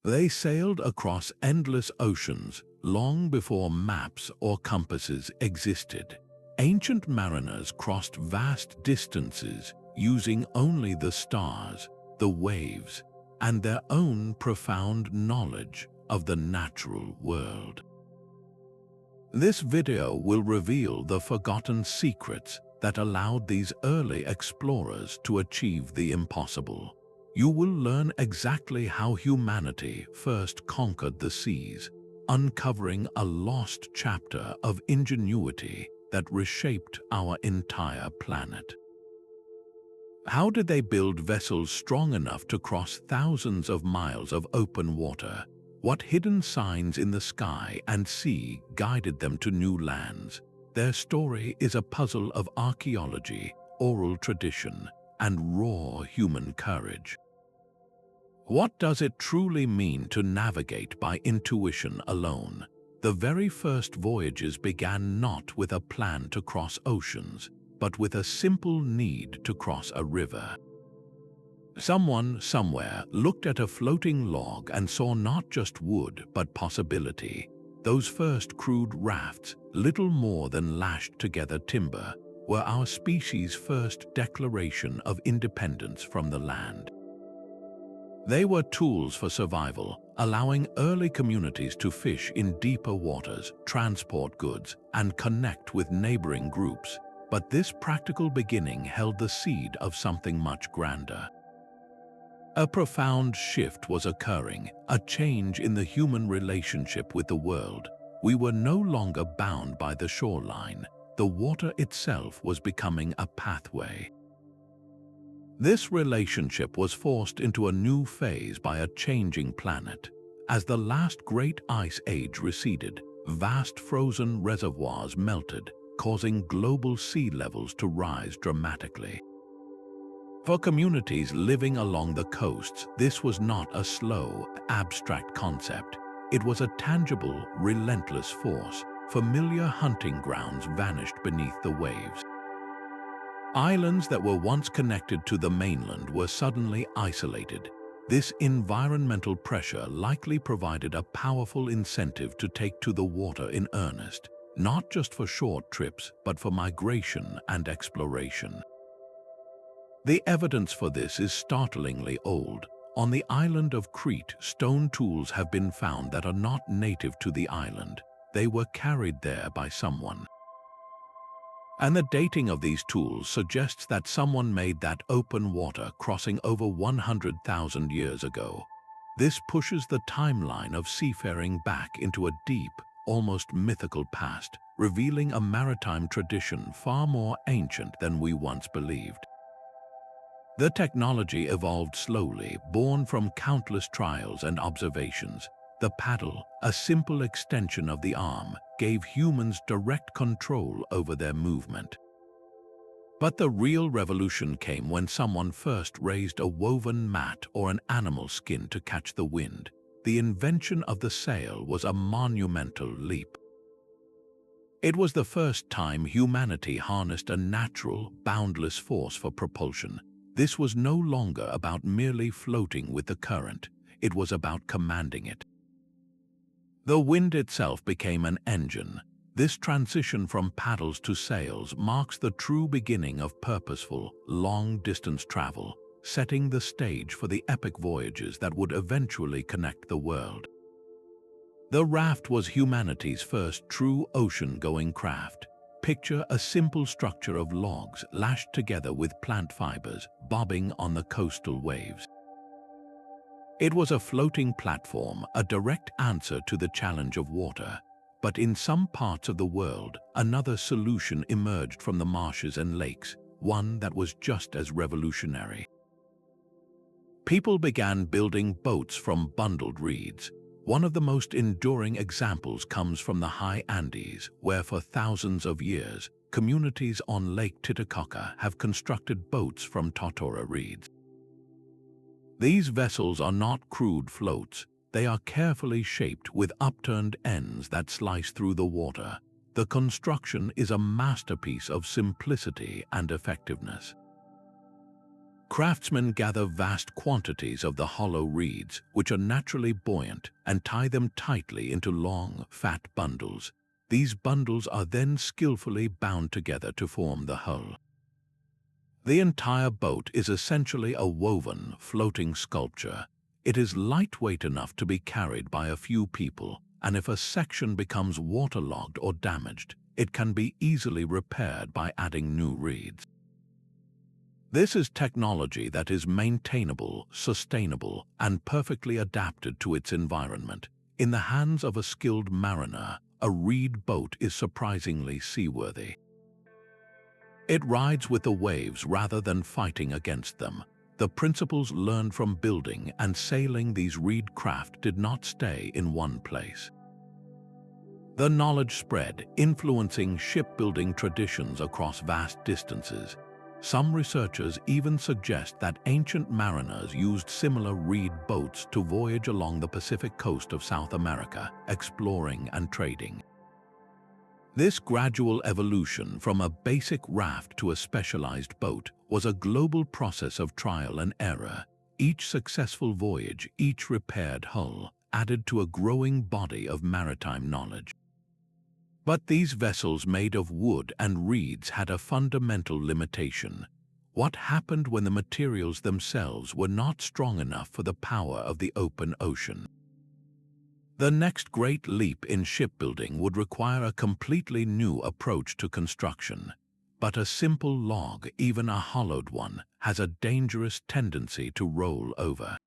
They sailed across endless oceans long before maps or compasses existed. Ancient mariners crossed vast distances using only the stars, the waves, and their own profound knowledge of the natural world. This video will reveal the forgotten secrets that allowed these early explorers to achieve the impossible. You will learn exactly how humanity first conquered the seas, uncovering a lost chapter of ingenuity that reshaped our entire planet. How did they build vessels strong enough to cross thousands of miles of open water? What hidden signs in the sky and sea guided them to new lands? Their story is a puzzle of archaeology, oral tradition, and raw human courage. What does it truly mean to navigate by intuition alone? The very first voyages began not with a plan to cross oceans, but with a simple need to cross a river. Someone somewhere looked at a floating log and saw not just wood but possibility. Those first crude rafts, little more than lashed together timber, were our species' first declaration of independence from the land. They were tools for survival, allowing early communities to fish in deeper waters, transport goods, and connect with neighboring groups. But this practical beginning held the seed of something much grander. A profound shift was occurring, a change in the human relationship with the world. We were no longer bound by the shoreline. The water itself was becoming a pathway. This relationship was forced into a new phase by a changing planet. As the last great ice age receded, vast frozen reservoirs melted, causing global sea levels to rise dramatically. For communities living along the coasts, this was not a slow, abstract concept. It was a tangible, relentless force. Familiar hunting grounds vanished beneath the waves. Islands that were once connected to the mainland were suddenly isolated. This environmental pressure likely provided a powerful incentive to take to the water in earnest, not just for short trips, but for migration and exploration. The evidence for this is startlingly old. On the island of Crete, stone tools have been found that are not native to the island. They were carried there by someone. And the dating of these tools suggests that someone made that open water crossing over 100,000 years ago. This pushes the timeline of seafaring back into a deep, almost mythical past, revealing a maritime tradition far more ancient than we once believed. The technology evolved slowly, born from countless trials and observations. The paddle, a simple extension of the arm, gave humans direct control over their movement. But the real revolution came when someone first raised a woven mat or an animal skin to catch the wind. The invention of the sail was a monumental leap. It was the first time humanity harnessed a natural, boundless force for propulsion. This was no longer about merely floating with the current. It was about commanding it. The wind itself became an engine. This transition from paddles to sails marks the true beginning of purposeful, long-distance travel, setting the stage for the epic voyages that would eventually connect the world. The raft was humanity's first true ocean-going craft. Picture a simple structure of logs lashed together with plant fibers, bobbing on the coastal waves. It was a floating platform, a direct answer to the challenge of water. But in some parts of the world, another solution emerged from the marshes and lakes, one that was just as revolutionary. People began building boats from bundled reeds. One of the most enduring examples comes from the high Andes, where for thousands of years, communities on Lake Titicaca have constructed boats from totora reeds. These vessels are not crude floats. They are carefully shaped with upturned ends that slice through the water. The construction is a masterpiece of simplicity and effectiveness. Craftsmen gather vast quantities of the hollow reeds, which are naturally buoyant, and tie them tightly into long, fat bundles. These bundles are then skillfully bound together to form the hull. The entire boat is essentially a woven, floating sculpture. It is lightweight enough to be carried by a few people, and if a section becomes waterlogged or damaged, it can be easily repaired by adding new reeds. This is technology that is maintainable, sustainable, and perfectly adapted to its environment. In the hands of a skilled mariner, a reed boat is surprisingly seaworthy. It rides with the waves rather than fighting against them. The principles learned from building and sailing these reed craft did not stay in one place. The knowledge spread, influencing shipbuilding traditions across vast distances. Some researchers even suggest that ancient mariners used similar reed boats to voyage along the Pacific coast of South America, exploring and trading. This gradual evolution from a basic raft to a specialized boat was a global process of trial and error. Each successful voyage, each repaired hull, added to a growing body of maritime knowledge. But these vessels made of wood and reeds had a fundamental limitation. What happened when the materials themselves were not strong enough for the power of the open ocean? The next great leap in shipbuilding would require a completely new approach to construction. But a simple log, even a hollowed one, has a dangerous tendency to roll over.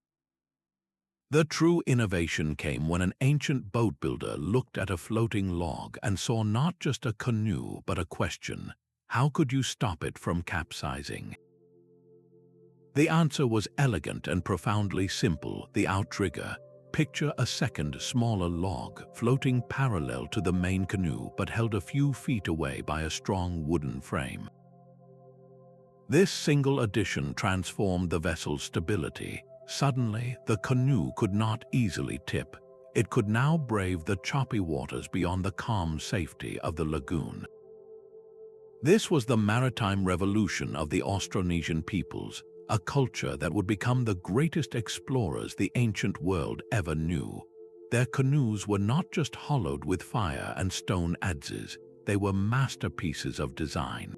The true innovation came when an ancient boat builder looked at a floating log and saw not just a canoe but a question: how could you stop it from capsizing? The answer was elegant and profoundly simple: the outrigger. Picture a second, smaller log floating parallel to the main canoe but held a few feet away by a strong wooden frame. This single addition transformed the vessel's stability. Suddenly, the canoe could not easily tip. It could now brave the choppy waters beyond the calm safety of the lagoon. This was the Maritime Revolution of the Austronesian peoples, a culture that would become the greatest explorers the ancient world ever knew. Their canoes were not just hollowed with fire and stone adzes, they were masterpieces of design.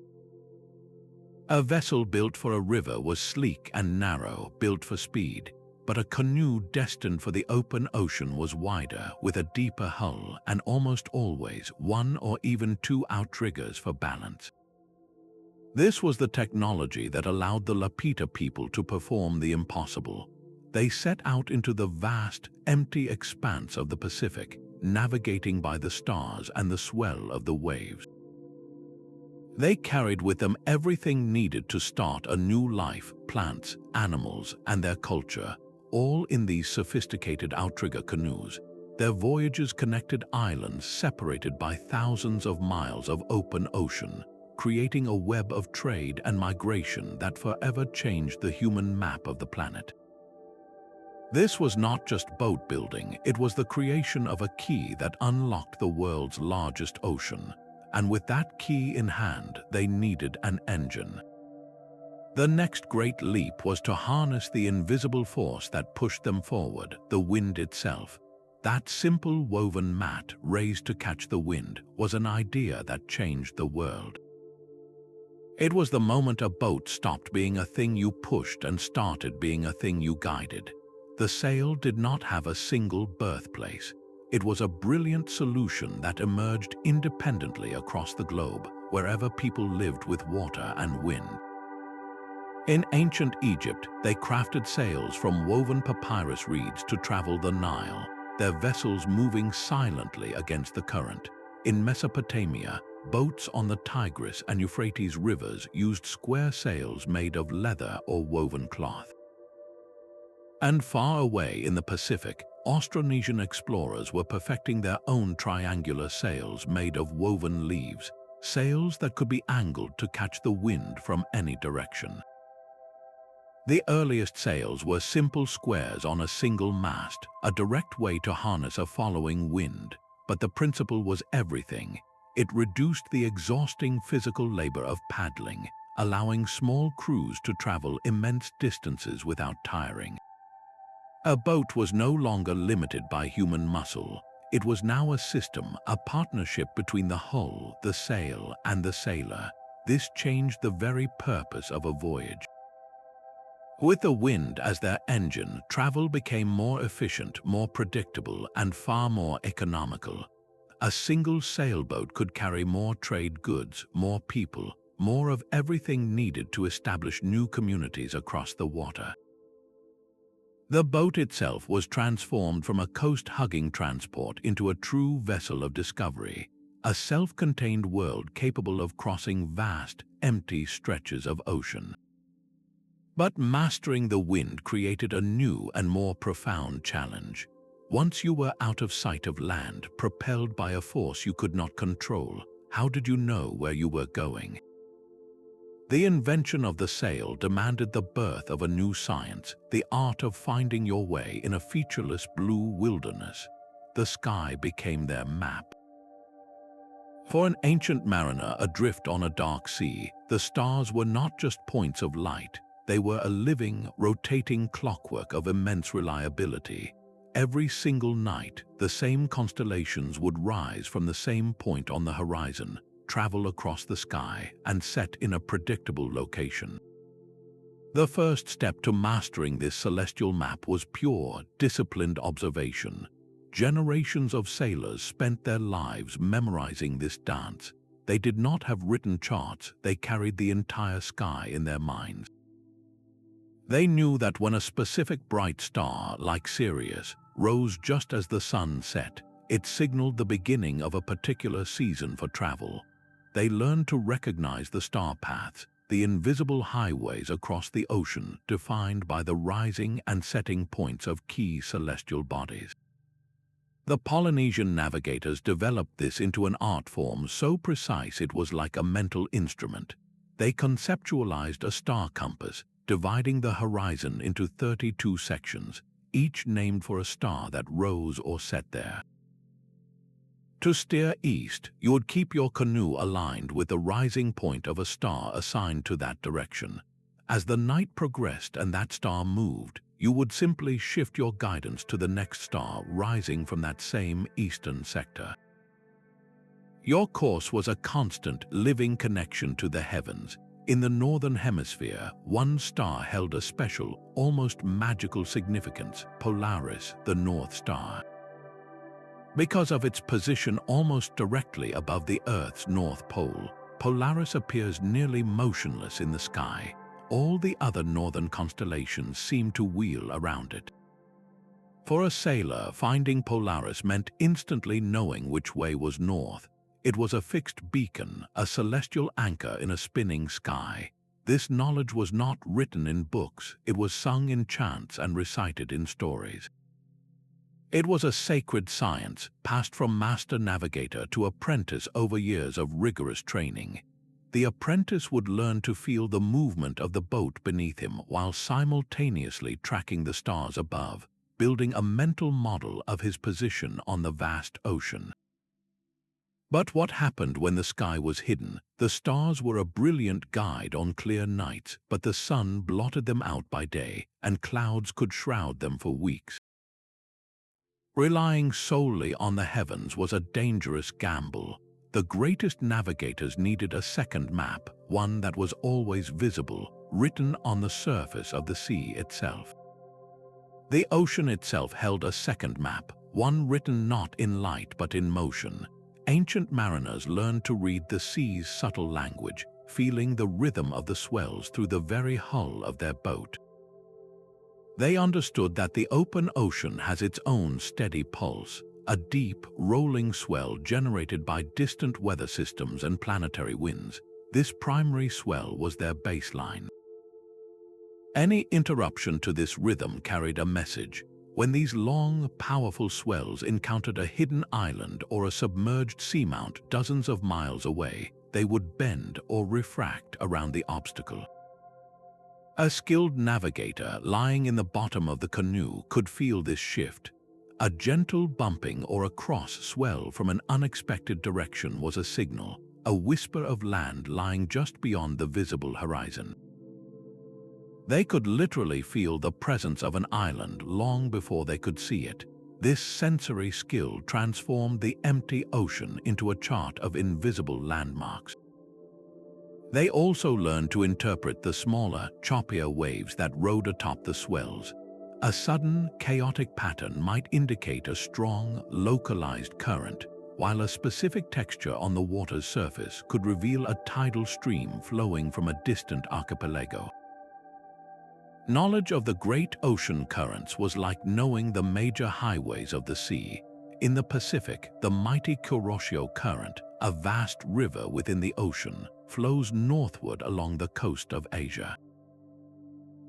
A vessel built for a river was sleek and narrow, built for speed, but a canoe destined for the open ocean was wider, with a deeper hull and almost always one or even two outriggers for balance. This was the technology that allowed the Lapita people to perform the impossible. They set out into the vast, empty expanse of the Pacific, navigating by the stars and the swell of the waves. They carried with them everything needed to start a new life: plants, animals, and their culture, all in these sophisticated outrigger canoes. Their voyages connected islands separated by thousands of miles of open ocean, creating a web of trade and migration that forever changed the human map of the planet. This was not just boat building, it was the creation of a key that unlocked the world's largest ocean. And with that key in hand, they needed an engine. The next great leap was to harness the invisible force that pushed them forward, the wind itself. That simple woven mat, raised to catch the wind, was an idea that changed the world. It was the moment a boat stopped being a thing you pushed and started being a thing you guided. The sail did not have a single birthplace. It was a brilliant solution that emerged independently across the globe, wherever people lived with water and wind. In ancient Egypt, they crafted sails from woven papyrus reeds to travel the Nile, their vessels moving silently against the current. In Mesopotamia, boats on the Tigris and Euphrates rivers used square sails made of leather or woven cloth. And far away in the Pacific, Austronesian explorers were perfecting their own triangular sails made of woven leaves, sails that could be angled to catch the wind from any direction. The earliest sails were simple squares on a single mast, a direct way to harness a following wind, but the principle was everything. It reduced the exhausting physical labor of paddling, allowing small crews to travel immense distances without tiring. A boat was no longer limited by human muscle. It was now a system, a partnership between the hull, the sail, and the sailor. This changed the very purpose of a voyage. With the wind as their engine, travel became more efficient, more predictable, and far more economical. A single sailboat could carry more trade goods, more people, more of everything needed to establish new communities across the water. The boat itself was transformed from a coast-hugging transport into a true vessel of discovery, a self-contained world capable of crossing vast, empty stretches of ocean. But mastering the wind created a new and more profound challenge. Once you were out of sight of land, propelled by a force you could not control, how did you know where you were going? The invention of the sail demanded the birth of a new science, the art of finding your way in a featureless blue wilderness. The sky became their map. For an ancient mariner adrift on a dark sea, the stars were not just points of light, they were a living, rotating clockwork of immense reliability. Every single night, the same constellations would rise from the same point on the horizon, travel across the sky, and set in a predictable location. The first step to mastering this celestial map was pure, disciplined observation. Generations of sailors spent their lives memorizing this dance. They did not have written charts, they carried the entire sky in their minds. They knew that when a specific bright star, like Sirius, rose just as the sun set, it signaled the beginning of a particular season for travel. They learned to recognize the star paths, the invisible highways across the ocean defined by the rising and setting points of key celestial bodies. The Polynesian navigators developed this into an art form so precise it was like a mental instrument. They conceptualized a star compass, dividing the horizon into 32 sections, each named for a star that rose or set there. To steer east, you would keep your canoe aligned with the rising point of a star assigned to that direction. As the night progressed and that star moved, you would simply shift your guidance to the next star rising from that same eastern sector. Your course was a constant, living connection to the heavens. In the northern hemisphere, one star held a special, almost magical significance, Polaris, the North Star. Because of its position almost directly above the Earth's North Pole, Polaris appears nearly motionless in the sky. All the other northern constellations seem to wheel around it. For a sailor, finding Polaris meant instantly knowing which way was north. It was a fixed beacon, a celestial anchor in a spinning sky. This knowledge was not written in books, it was sung in chants and recited in stories. It was a sacred science, passed from Master Navigator to apprentice over years of rigorous training. The apprentice would learn to feel the movement of the boat beneath him while simultaneously tracking the stars above, building a mental model of his position on the vast ocean. But what happened when the sky was hidden? The stars were a brilliant guide on clear nights, but the sun blotted them out by day, and clouds could shroud them for weeks. Relying solely on the heavens was a dangerous gamble. The greatest navigators needed a second map, one that was always visible, written on the surface of the sea itself. The ocean itself held a second map, one written not in light but in motion. Ancient mariners learned to read the sea's subtle language, feeling the rhythm of the swells through the very hull of their boat. They understood that the open ocean has its own steady pulse, a deep, rolling swell generated by distant weather systems and planetary winds. This primary swell was their baseline. Any interruption to this rhythm carried a message. When these long, powerful swells encountered a hidden island or a submerged seamount dozens of miles away, they would bend or refract around the obstacle. A skilled navigator lying in the bottom of the canoe could feel this shift. A gentle bumping or a cross swell from an unexpected direction was a signal. a whisper of land lying just beyond the visible horizon. They could literally feel the presence of an island long before they could see it. This sensory skill transformed the empty ocean into a chart of invisible landmarks. They also learned to interpret the smaller, choppier waves that rode atop the swells. A sudden, chaotic pattern might indicate a strong, localized current, while a specific texture on the water's surface could reveal a tidal stream flowing from a distant archipelago. Knowledge of the great ocean currents was like knowing the major highways of the sea. In the Pacific, the mighty Kuroshio Current, a vast river within the ocean, flows northward along the coast of Asia.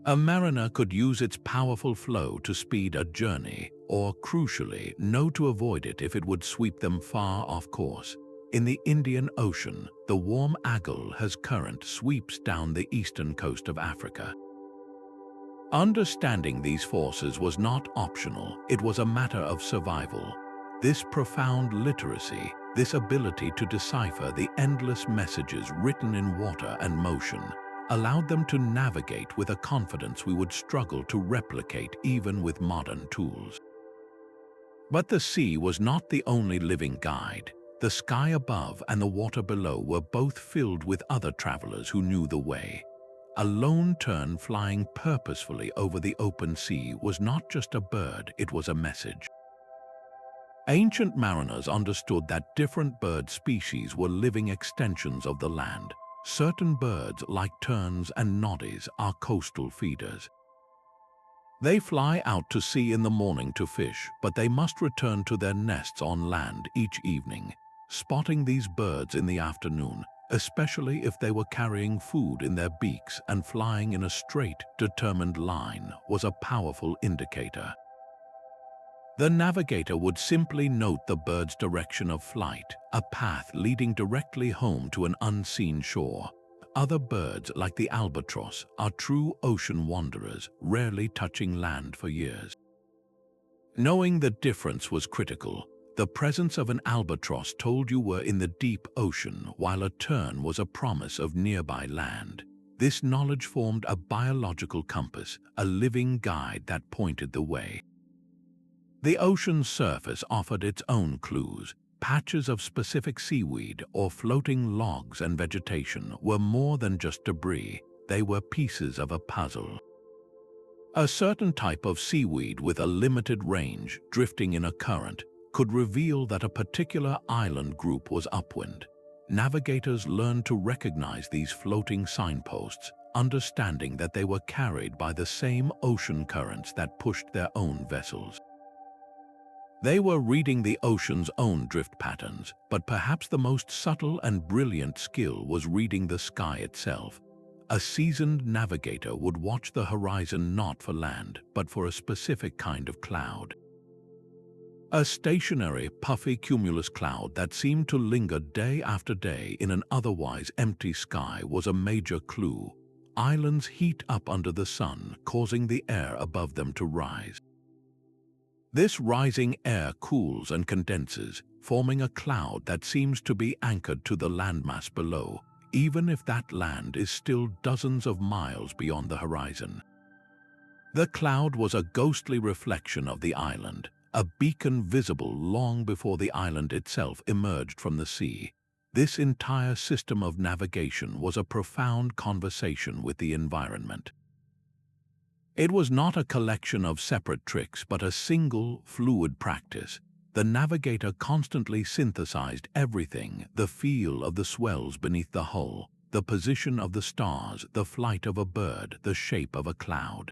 A mariner could use its powerful flow to speed a journey, or, crucially, know to avoid it if it would sweep them far off course. In the Indian Ocean, the warm Agulhas current sweeps down the eastern coast of Africa. Understanding these forces was not optional, it was a matter of survival. This profound literacy, this ability to decipher the endless messages written in water and motion, allowed them to navigate with a confidence we would struggle to replicate even with modern tools. But the sea was not the only living guide. The sky above and the water below were both filled with other travelers who knew the way. A lone tern flying purposefully over the open sea was not just a bird, it was a message. Ancient mariners understood that different bird species were living extensions of the land. Certain birds, like terns and noddies, are coastal feeders. They fly out to sea in the morning to fish, but they must return to their nests on land each evening. Spotting these birds in the afternoon, especially if they were carrying food in their beaks and flying in a straight, determined line, was a powerful indicator. The navigator would simply note the bird's direction of flight, a path leading directly home to an unseen shore. Other birds, like the albatross, are true ocean wanderers, rarely touching land for years. Knowing the difference was critical. The presence of an albatross told you were in the deep ocean, while a tern was a promise of nearby land. This knowledge formed a biological compass, a living guide that pointed the way. The ocean's surface offered its own clues. Patches of specific seaweed or floating logs and vegetation were more than just debris, they were pieces of a puzzle. A certain type of seaweed with a limited range, drifting in a current, could reveal that a particular island group was upwind. Navigators learned to recognize these floating signposts, understanding that they were carried by the same ocean currents that pushed their own vessels. They were reading the ocean's own drift patterns, but perhaps the most subtle and brilliant skill was reading the sky itself. A seasoned navigator would watch the horizon not for land, but for a specific kind of cloud. A stationary, puffy cumulus cloud that seemed to linger day after day in an otherwise empty sky was a major clue. Islands heat up under the sun, causing the air above them to rise. This rising air cools and condenses, forming a cloud that seems to be anchored to the landmass below, even if that land is still dozens of miles beyond the horizon. The cloud was a ghostly reflection of the island, a beacon visible long before the island itself emerged from the sea. This entire system of navigation was a profound conversation with the environment. It was not a collection of separate tricks, but a single, fluid practice. The navigator constantly synthesized everything: the feel of the swells beneath the hull, the position of the stars, the flight of a bird, the shape of a cloud.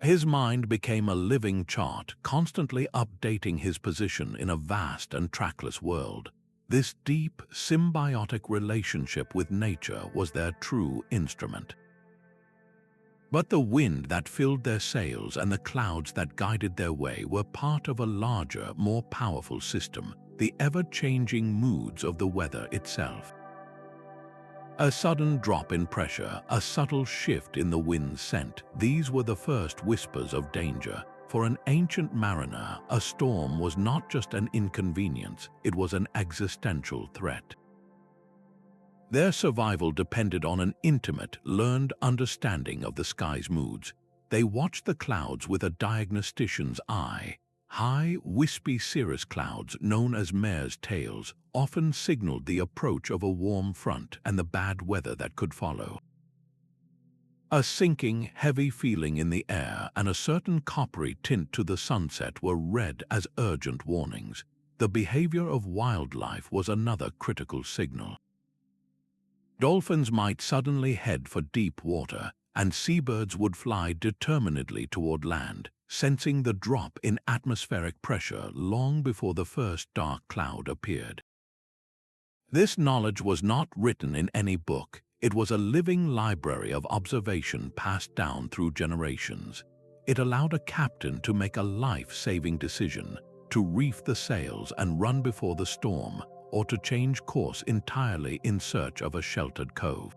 His mind became a living chart, constantly updating his position in a vast and trackless world. This deep, symbiotic relationship with nature was their true instrument. But the wind that filled their sails and the clouds that guided their way were part of a larger, more powerful system, the ever-changing moods of the weather itself. A sudden drop in pressure, a subtle shift in the wind's scent, these were the first whispers of danger. For an ancient mariner, a storm was not just an inconvenience, it was an existential threat. Their survival depended on an intimate, learned understanding of the sky's moods. They watched the clouds with a diagnostician's eye. High, wispy cirrus clouds, known as mare's tails, often signaled the approach of a warm front and the bad weather that could follow. A sinking, heavy feeling in the air and a certain coppery tint to the sunset were read as urgent warnings. The behavior of wildlife was another critical signal. Dolphins might suddenly head for deep water, and seabirds would fly determinedly toward land, sensing the drop in atmospheric pressure long before the first dark cloud appeared. This knowledge was not written in any book. It was a living library of observation passed down through generations. It allowed a captain to make a life-saving decision, to reef the sails and run before the storm, or to change course entirely in search of a sheltered cove.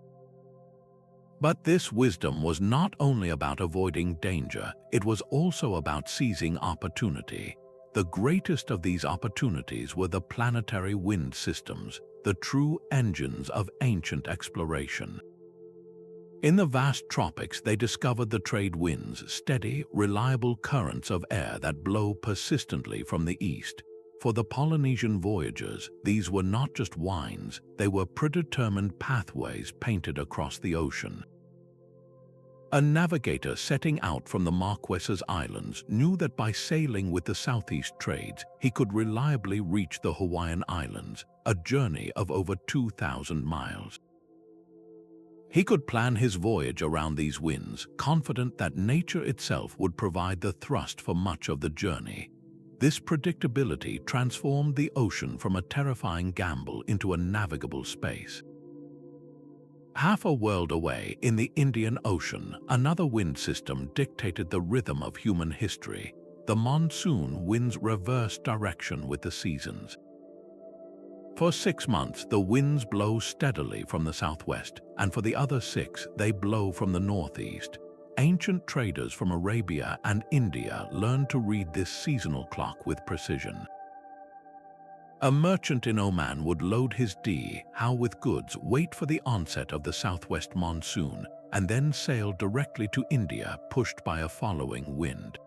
But this wisdom was not only about avoiding danger, it was also about seizing opportunity. The greatest of these opportunities were the planetary wind systems, the true engines of ancient exploration. In the vast tropics, they discovered the trade winds, steady, reliable currents of air that blow persistently from the east. For the Polynesian voyagers, these were not just winds, they were predetermined pathways painted across the ocean. A navigator setting out from the Marquesas Islands knew that by sailing with the southeast trades, he could reliably reach the Hawaiian Islands, a journey of over 2,000 miles. He could plan his voyage around these winds, confident that nature itself would provide the thrust for much of the journey. This predictability transformed the ocean from a terrifying gamble into a navigable space. Half a world away, in the Indian Ocean, another wind system dictated the rhythm of human history. The monsoon winds reverse direction with the seasons. For 6 months, the winds blow steadily from the southwest, and for the other 6, they blow from the northeast. Ancient traders from Arabia and India learned to read this seasonal clock with precision. A merchant in Oman would load his dhow with goods, wait for the onset of the southwest monsoon, and then sail directly to India, pushed by a following wind.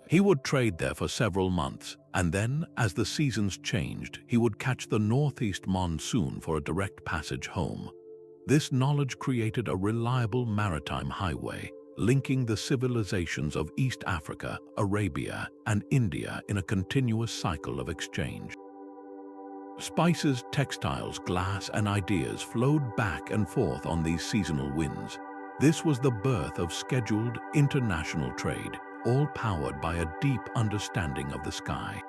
He would trade there for several months, and then, as the seasons changed, he would catch the northeast monsoon for a direct passage home. This knowledge created a reliable maritime highway, linking the civilizations of East Africa, Arabia, and India in a continuous cycle of exchange. Spices, textiles, glass, and ideas flowed back and forth on these seasonal winds. This was the birth of scheduled international trade, all powered by a deep understanding of the sky.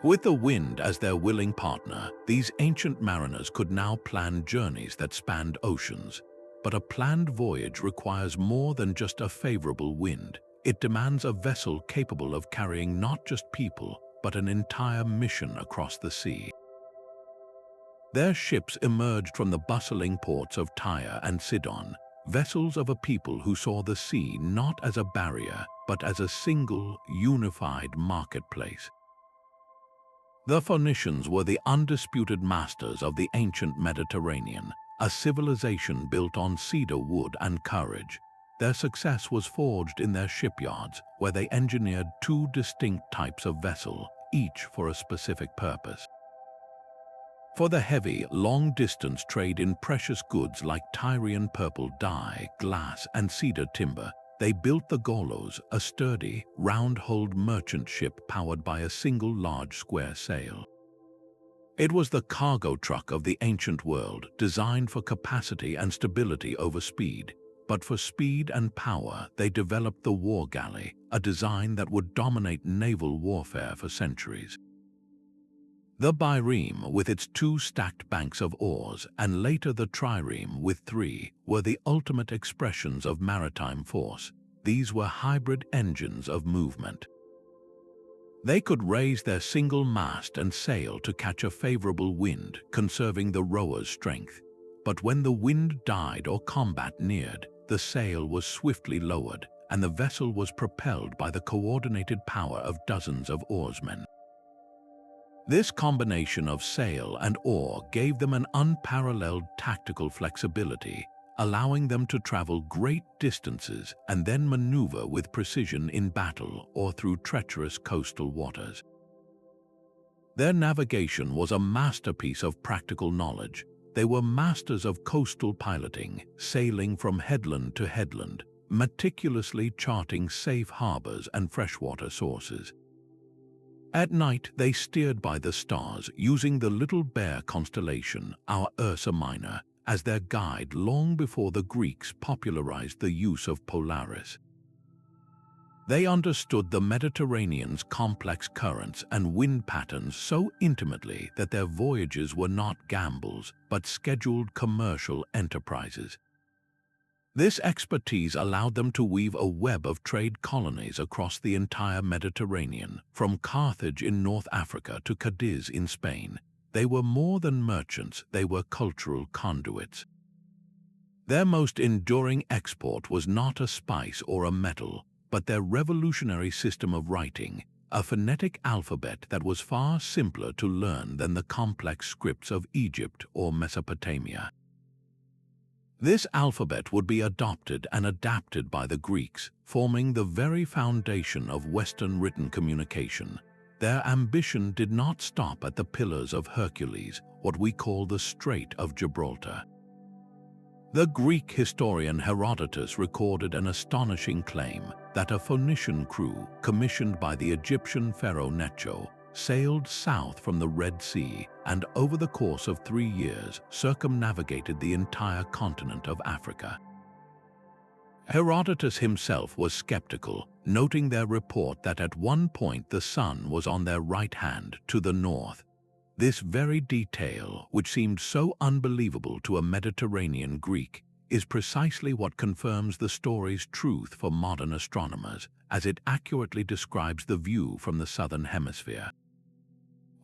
With the wind as their willing partner, these ancient mariners could now plan journeys that spanned oceans. But a planned voyage requires more than just a favorable wind. It demands a vessel capable of carrying not just people, but an entire mission across the sea. Their ships emerged from the bustling ports of Tyre and Sidon, vessels of a people who saw the sea not as a barrier, but as a single, unified marketplace. The Phoenicians were the undisputed masters of the ancient Mediterranean, a civilization built on cedar wood and courage. Their success was forged in their shipyards, where they engineered 2 distinct types of vessel, each for a specific purpose. For the heavy, long-distance trade in precious goods like Tyrian purple dye, glass, and cedar timber, they built the Golos, a sturdy, round-hulled merchant ship powered by a single large square sail. It was the cargo truck of the ancient world, designed for capacity and stability over speed. But for speed and power, they developed the war galley, a design that would dominate naval warfare for centuries. The bireme, with its 2 stacked banks of oars, and later the trireme with 3, were the ultimate expressions of maritime force. These were hybrid engines of movement. They could raise their single mast and sail to catch a favorable wind, conserving the rower's strength. But when the wind died or combat neared, the sail was swiftly lowered, and the vessel was propelled by the coordinated power of dozens of oarsmen. This combination of sail and oar gave them an unparalleled tactical flexibility, allowing them to travel great distances and then maneuver with precision in battle or through treacherous coastal waters. Their navigation was a masterpiece of practical knowledge. They were masters of coastal piloting, sailing from headland to headland, meticulously charting safe harbors and freshwater sources. At night, they steered by the stars, using the Little Bear constellation, our Ursa Minor, as their guide long before the Greeks popularized the use of Polaris. They understood the Mediterranean's complex currents and wind patterns so intimately that their voyages were not gambles, but scheduled commercial enterprises. This expertise allowed them to weave a web of trade colonies across the entire Mediterranean, from Carthage in North Africa to Cadiz in Spain. They were more than merchants, they were cultural conduits. Their most enduring export was not a spice or a metal, but their revolutionary system of writing, a phonetic alphabet that was far simpler to learn than the complex scripts of Egypt or Mesopotamia. This alphabet would be adopted and adapted by the Greeks, forming the very foundation of Western written communication. Their ambition did not stop at the Pillars of Hercules, what we call the Strait of Gibraltar. The Greek historian Herodotus recorded an astonishing claim that a Phoenician crew, commissioned by the Egyptian pharaoh Necho, sailed south from the Red Sea and over the course of 3 years circumnavigated the entire continent of Africa. Herodotus himself was skeptical, noting their report that at one point the sun was on their right hand to the north. This very detail, which seemed so unbelievable to a Mediterranean Greek, is precisely what confirms the story's truth for modern astronomers, as it accurately describes the view from the southern hemisphere.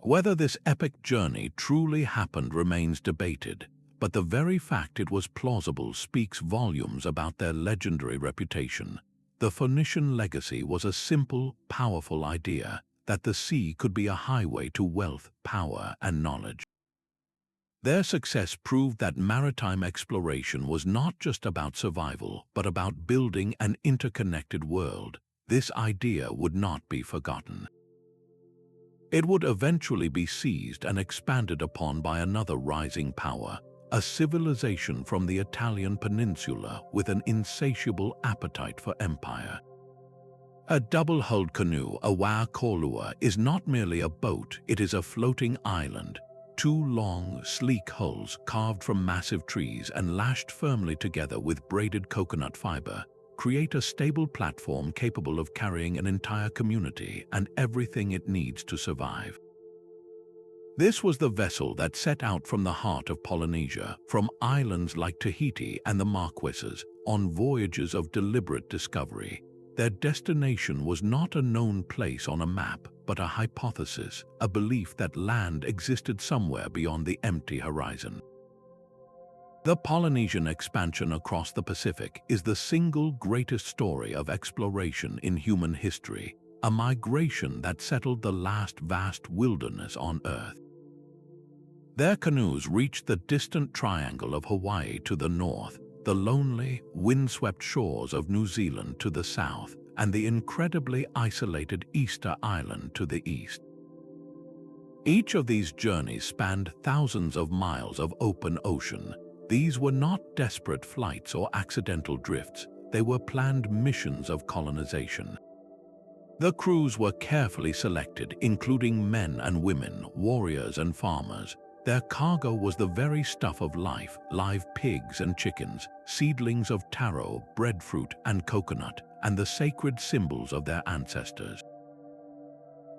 Whether this epic journey truly happened remains debated, but the very fact it was plausible speaks volumes about their legendary reputation. The Phoenician legacy was a simple, powerful idea that the sea could be a highway to wealth, power, and knowledge. Their success proved that maritime exploration was not just about survival, but about building an interconnected world. This idea would not be forgotten. It would eventually be seized and expanded upon by another rising power, a civilization from the Italian peninsula with an insatiable appetite for empire. A double-hulled canoe, a wā-kolua, is not merely a boat, it is a floating island. 2 long, sleek hulls carved from massive trees and lashed firmly together with braided coconut fiber create a stable platform capable of carrying an entire community and everything it needs to survive. This was the vessel that set out from the heart of Polynesia, from islands like Tahiti and the Marquesas, on voyages of deliberate discovery. Their destination was not a known place on a map, but a hypothesis, a belief that land existed somewhere beyond the empty horizon. The Polynesian expansion across the Pacific is the single greatest story of exploration in human history, a migration that settled the last vast wilderness on Earth. Their canoes reached the distant triangle of Hawaii to the north, the lonely, windswept shores of New Zealand to the south, and the incredibly isolated Easter Island to the east. Each of these journeys spanned thousands of miles of open ocean. These were not desperate flights or accidental drifts, they were planned missions of colonization. The crews were carefully selected, including men and women, warriors and farmers. Their cargo was the very stuff of life, live pigs and chickens, seedlings of taro, breadfruit and coconut, and the sacred symbols of their ancestors.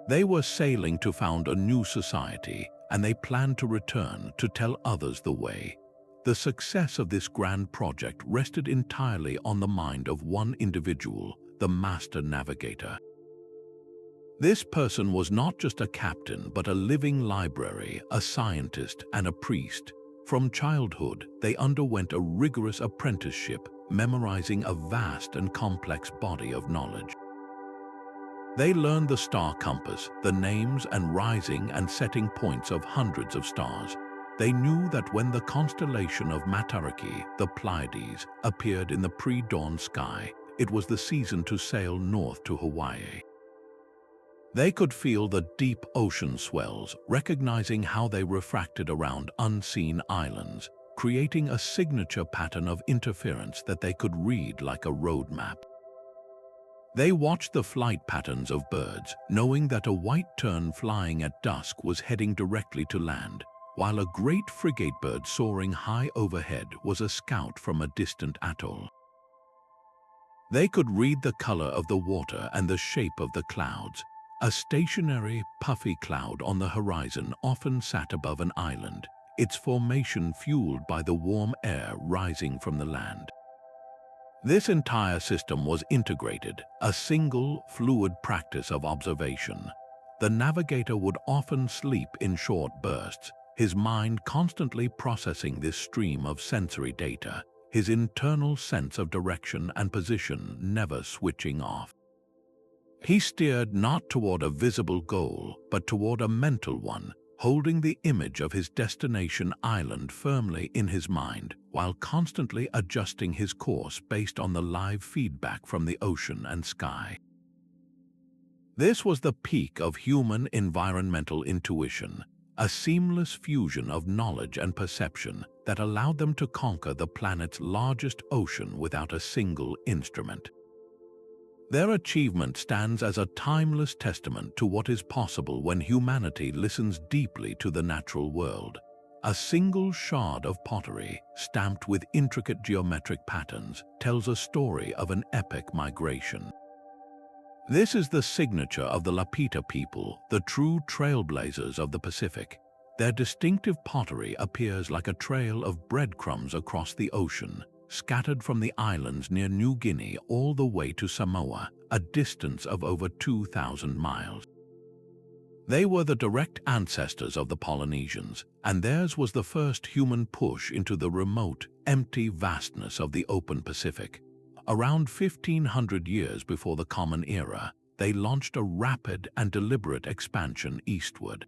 They were sailing to found a new society, and they planned to return to tell others the way. The success of this grand project rested entirely on the mind of one individual, the Master Navigator. This person was not just a captain, but a living library, a scientist, and a priest. From childhood, they underwent a rigorous apprenticeship, memorizing a vast and complex body of knowledge. They learned the star compass, the names and rising and setting points of hundreds of stars. They knew that when the constellation of Matariki, the Pleiades, appeared in the pre-dawn sky, it was the season to sail north to Hawaii. They could feel the deep ocean swells, recognizing how they refracted around unseen islands, creating a signature pattern of interference that they could read like a road map. They watched the flight patterns of birds, knowing that a white tern flying at dusk was heading directly to land, while a great frigate bird soaring high overhead was a scout from a distant atoll. They could read the color of the water and the shape of the clouds. A stationary, puffy cloud on the horizon often sat above an island, its formation fueled by the warm air rising from the land. This entire system was integrated, a single, fluid practice of observation. The navigator would often sleep in short bursts, his mind constantly processing this stream of sensory data, his internal sense of direction and position never switching off. He steered not toward a visible goal, but toward a mental one, holding the image of his destination island firmly in his mind, while constantly adjusting his course based on the live feedback from the ocean and sky. This was the peak of human environmental intuition, a seamless fusion of knowledge and perception that allowed them to conquer the planet's largest ocean without a single instrument. Their achievement stands as a timeless testament to what is possible when humanity listens deeply to the natural world. A single shard of pottery, stamped with intricate geometric patterns, tells a story of an epic migration. This is the signature of the Lapita people, the true trailblazers of the Pacific. Their distinctive pottery appears like a trail of breadcrumbs across the ocean, scattered from the islands near New Guinea all the way to Samoa, a distance of over 2,000 miles. They were the direct ancestors of the Polynesians, and theirs was the first human push into the remote, empty vastness of the open Pacific. Around 1,500 years before the Common Era, they launched a rapid and deliberate expansion eastward.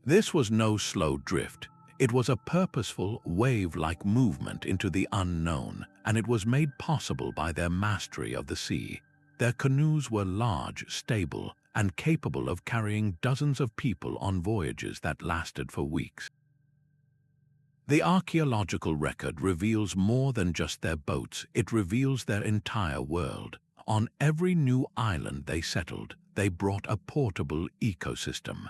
This was no slow drift. It was a purposeful, wave-like movement into the unknown, and it was made possible by their mastery of the sea. Their canoes were large, stable, and capable of carrying dozens of people on voyages that lasted for weeks. The archaeological record reveals more than just their boats, it reveals their entire world. On every new island they settled, they brought a portable ecosystem.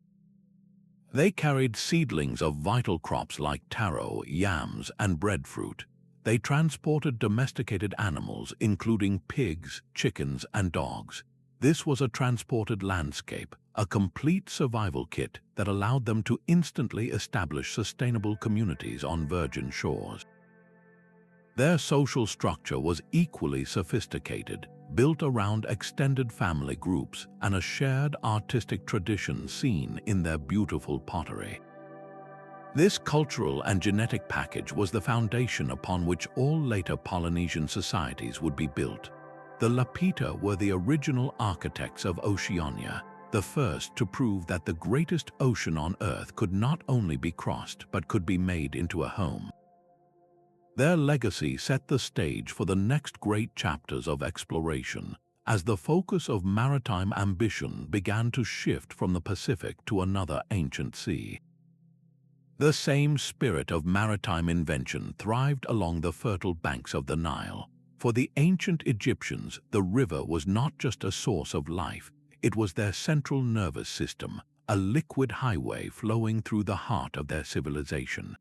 They carried seedlings of vital crops like taro, yams, and breadfruit. They transported domesticated animals, including pigs, chickens, and dogs. This was a transported landscape, a complete survival kit that allowed them to instantly establish sustainable communities on virgin shores. Their social structure was equally sophisticated, built around extended family groups and a shared artistic tradition seen in their beautiful pottery. This cultural and genetic package was the foundation upon which all later Polynesian societies would be built. The Lapita were the original architects of Oceania, the first to prove that the greatest ocean on Earth could not only be crossed but could be made into a home. Their legacy set the stage for the next great chapters of exploration, as the focus of maritime ambition began to shift from the Pacific to another ancient sea. The same spirit of maritime invention thrived along the fertile banks of the Nile. For the ancient Egyptians, the river was not just a source of life, it was their central nervous system, a liquid highway flowing through the heart of their civilization.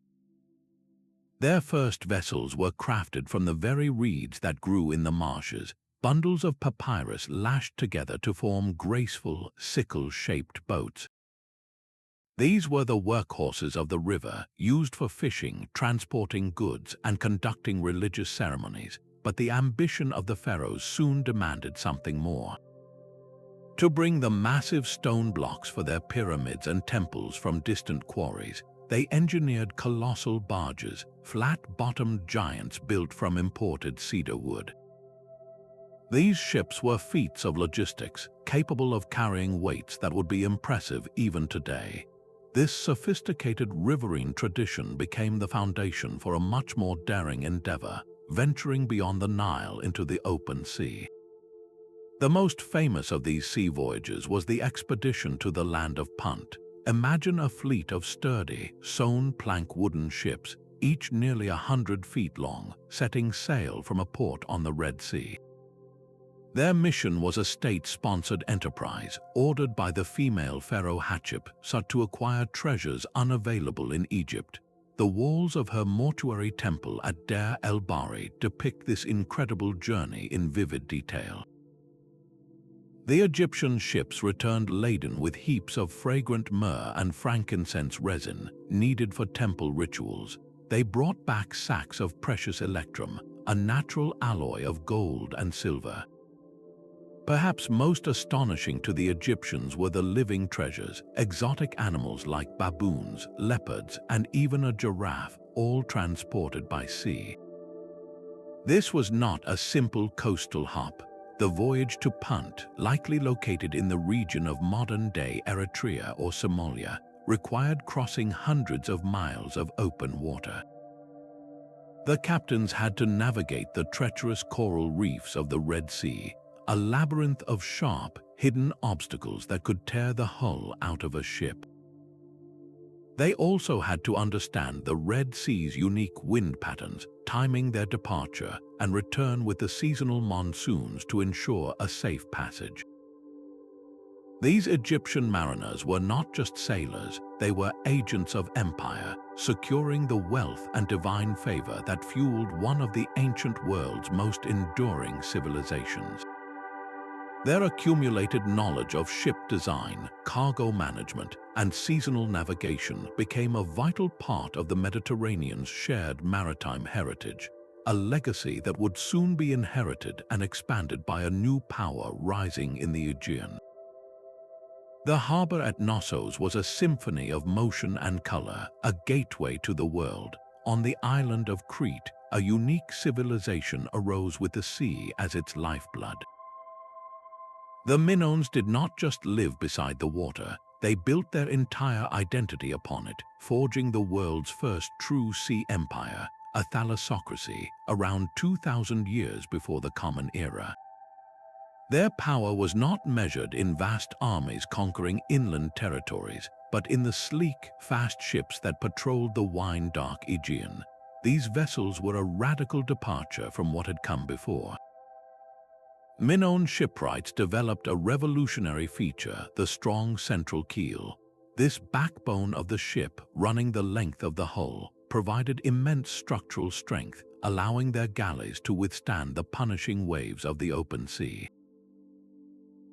Their first vessels were crafted from the very reeds that grew in the marshes, bundles of papyrus lashed together to form graceful, sickle-shaped boats. These were the workhorses of the river, used for fishing, transporting goods, and conducting religious ceremonies, but the ambition of the pharaohs soon demanded something more. To bring the massive stone blocks for their pyramids and temples from distant quarries, they engineered colossal barges, flat-bottomed giants built from imported cedar wood. These ships were feats of logistics, capable of carrying weights that would be impressive even today. This sophisticated riverine tradition became the foundation for a much more daring endeavor, venturing beyond the Nile into the open sea. The most famous of these sea voyages was the expedition to the land of Punt. Imagine a fleet of sturdy, sewn-plank wooden ships, each nearly 100 feet long, setting sail from a port on the Red Sea. Their mission was a state-sponsored enterprise ordered by the female pharaoh Hatshepsut to acquire treasures unavailable in Egypt. The walls of her mortuary temple at Deir el-Bahri depict this incredible journey in vivid detail. The Egyptian ships returned laden with heaps of fragrant myrrh and frankincense resin needed for temple rituals. They brought back sacks of precious electrum, a natural alloy of gold and silver. Perhaps most astonishing to the Egyptians were the living treasures, exotic animals like baboons, leopards, and even a giraffe, all transported by sea. This was not a simple coastal hop. The voyage to Punt, likely located in the region of modern-day Eritrea or Somalia, required crossing hundreds of miles of open water. The captains had to navigate the treacherous coral reefs of the Red Sea, a labyrinth of sharp, hidden obstacles that could tear the hull out of a ship. They also had to understand the Red Sea's unique wind patterns, timing their departure and return with the seasonal monsoons to ensure a safe passage. These Egyptian mariners were not just sailors, they were agents of empire, securing the wealth and divine favor that fueled one of the ancient world's most enduring civilizations. Their accumulated knowledge of ship design, cargo management, and seasonal navigation became a vital part of the Mediterranean's shared maritime heritage, a legacy that would soon be inherited and expanded by a new power rising in the Aegean. The harbor at Knossos was a symphony of motion and color, a gateway to the world. On the island of Crete, a unique civilization arose with the sea as its lifeblood. The Minoans did not just live beside the water, they built their entire identity upon it, forging the world's first true sea empire, a thalassocracy, around 2,000 years before the Common Era. Their power was not measured in vast armies conquering inland territories, but in the sleek, fast ships that patrolled the wine-dark Aegean. These vessels were a radical departure from what had come before. Minoan shipwrights developed a revolutionary feature, the strong central keel. This backbone of the ship, running the length of the hull, provided immense structural strength, allowing their galleys to withstand the punishing waves of the open sea.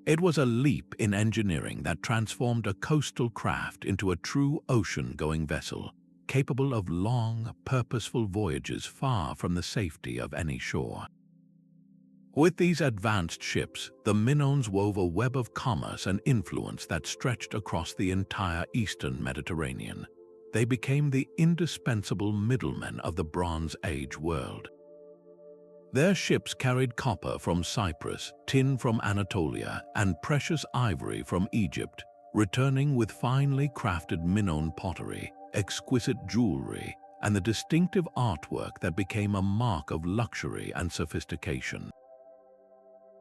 It was a leap in engineering that transformed a coastal craft into a true ocean-going vessel, capable of long, purposeful voyages far from the safety of any shore. With these advanced ships, the Minoans wove a web of commerce and influence that stretched across the entire eastern Mediterranean. They became the indispensable middlemen of the Bronze Age world. Their ships carried copper from Cyprus, tin from Anatolia, and precious ivory from Egypt, returning with finely crafted Minoan pottery, exquisite jewelry, and the distinctive artwork that became a mark of luxury and sophistication.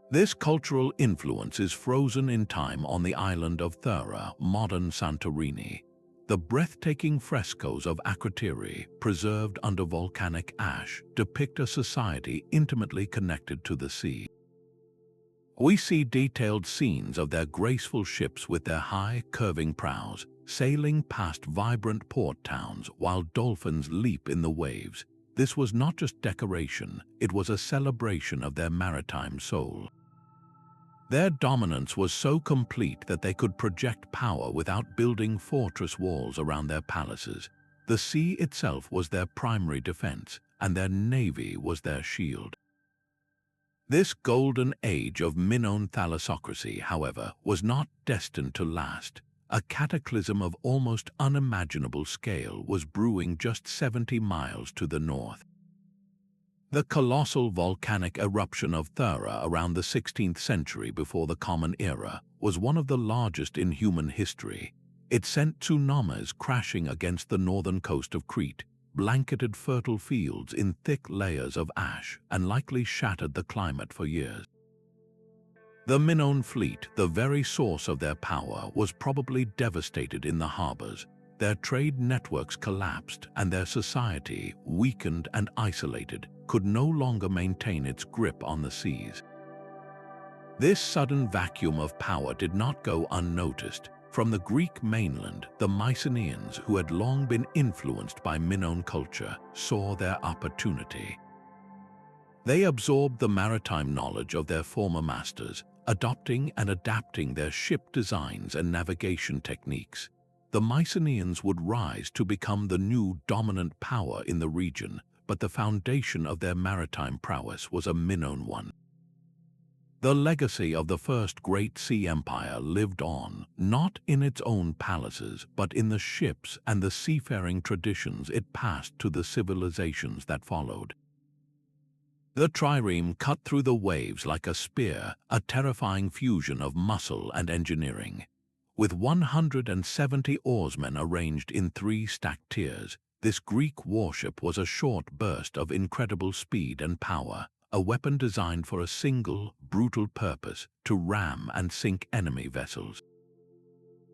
This cultural influence is frozen in time on the island of Thera, modern Santorini. The breathtaking frescoes of Akrotiri, preserved under volcanic ash, depict a society intimately connected to the sea. We see detailed scenes of their graceful ships with their high, curving prows, sailing past vibrant port towns while dolphins leap in the waves. This was not just decoration, it was a celebration of their maritime soul. Their dominance was so complete that they could project power without building fortress walls around their palaces. The sea itself was their primary defense, and their navy was their shield. This golden age of Minoan Thalassocracy, however, was not destined to last. A cataclysm of almost unimaginable scale was brewing just 70 miles to the north. The colossal volcanic eruption of Thera around the 16th century before the Common Era was one of the largest in human history. It sent tsunamis crashing against the northern coast of Crete, blanketed fertile fields in thick layers of ash, and likely shattered the climate for years. The Minoan fleet, the very source of their power, was probably devastated in the harbors. Their trade networks collapsed, and their society, weakened and isolated, could no longer maintain its grip on the seas. This sudden vacuum of power did not go unnoticed. From the Greek mainland, the Mycenaeans, who had long been influenced by Minoan culture, saw their opportunity. They absorbed the maritime knowledge of their former masters, adopting and adapting their ship designs and navigation techniques. The Mycenaeans would rise to become the new dominant power in the region, but the foundation of their maritime prowess was a Minoan one. The legacy of the first great sea empire lived on, not in its own palaces, but in the ships and the seafaring traditions it passed to the civilizations that followed. The trireme cut through the waves like a spear, a terrifying fusion of muscle and engineering. With 170 oarsmen arranged in 3 stacked tiers, this Greek warship was a short burst of incredible speed and power, a weapon designed for a single, brutal purpose: to ram and sink enemy vessels.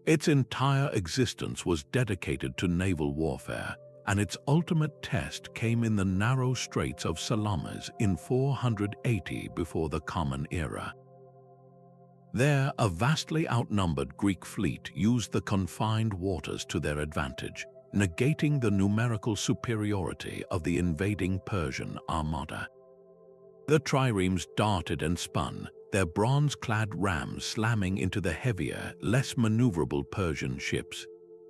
Its entire existence was dedicated to naval warfare, and its ultimate test came in the narrow straits of Salamis in 480 before the Common Era. There, a vastly outnumbered Greek fleet used the confined waters to their advantage, negating the numerical superiority of the invading Persian armada. The triremes darted and spun, their bronze-clad rams slamming into the heavier, less maneuverable Persian ships.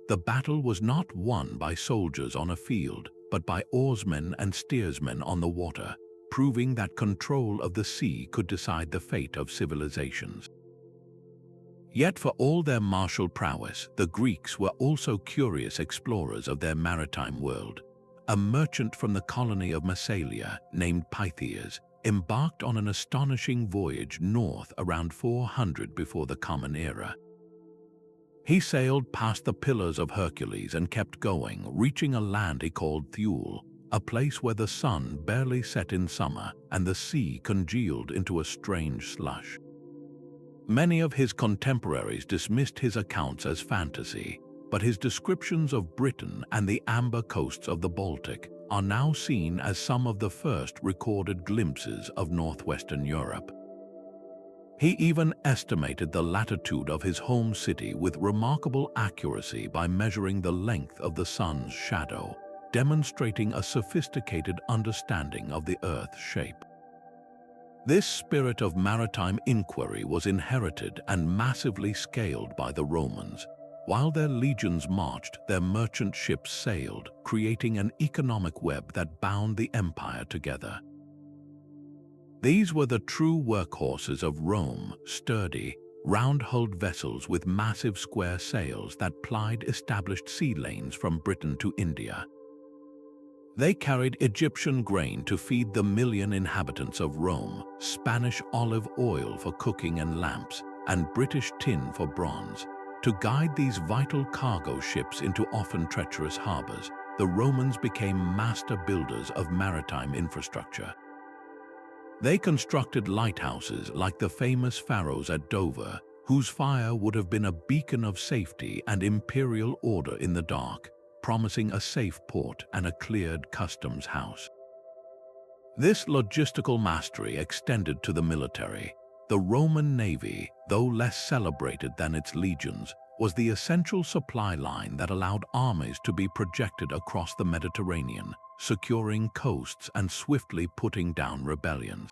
The battle was not won by soldiers on a field, but by oarsmen and steersmen on the water, proving that control of the sea could decide the fate of civilizations. Yet for all their martial prowess, the Greeks were also curious explorers of their maritime world. A merchant from the colony of Massalia, named Pytheas, embarked on an astonishing voyage north around 400 before the Common Era. He sailed past the Pillars of Hercules and kept going, reaching a land he called Thule, a place where the sun barely set in summer and the sea congealed into a strange slush. Many of his contemporaries dismissed his accounts as fantasy, but his descriptions of Britain and the amber coasts of the Baltic are now seen as some of the first recorded glimpses of northwestern Europe. He even estimated the latitude of his home city with remarkable accuracy by measuring the length of the sun's shadow, demonstrating a sophisticated understanding of the Earth's shape. This spirit of maritime inquiry was inherited and massively scaled by the Romans. While their legions marched, their merchant ships sailed, creating an economic web that bound the empire together. These were the true workhorses of Rome, sturdy, round-hulled vessels with massive square sails that plied established sea lanes from Britain to India. They carried Egyptian grain to feed the million inhabitants of Rome, Spanish olive oil for cooking and lamps, and British tin for bronze. To guide these vital cargo ships into often treacherous harbors, the Romans became master builders of maritime infrastructure. They constructed lighthouses like the famous Pharos at Dover, whose fire would have been a beacon of safety and imperial order in the dark, promising a safe port and a cleared customs house. This logistical mastery extended to the military. The Roman navy, though less celebrated than its legions, was the essential supply line that allowed armies to be projected across the Mediterranean, securing coasts and swiftly putting down rebellions.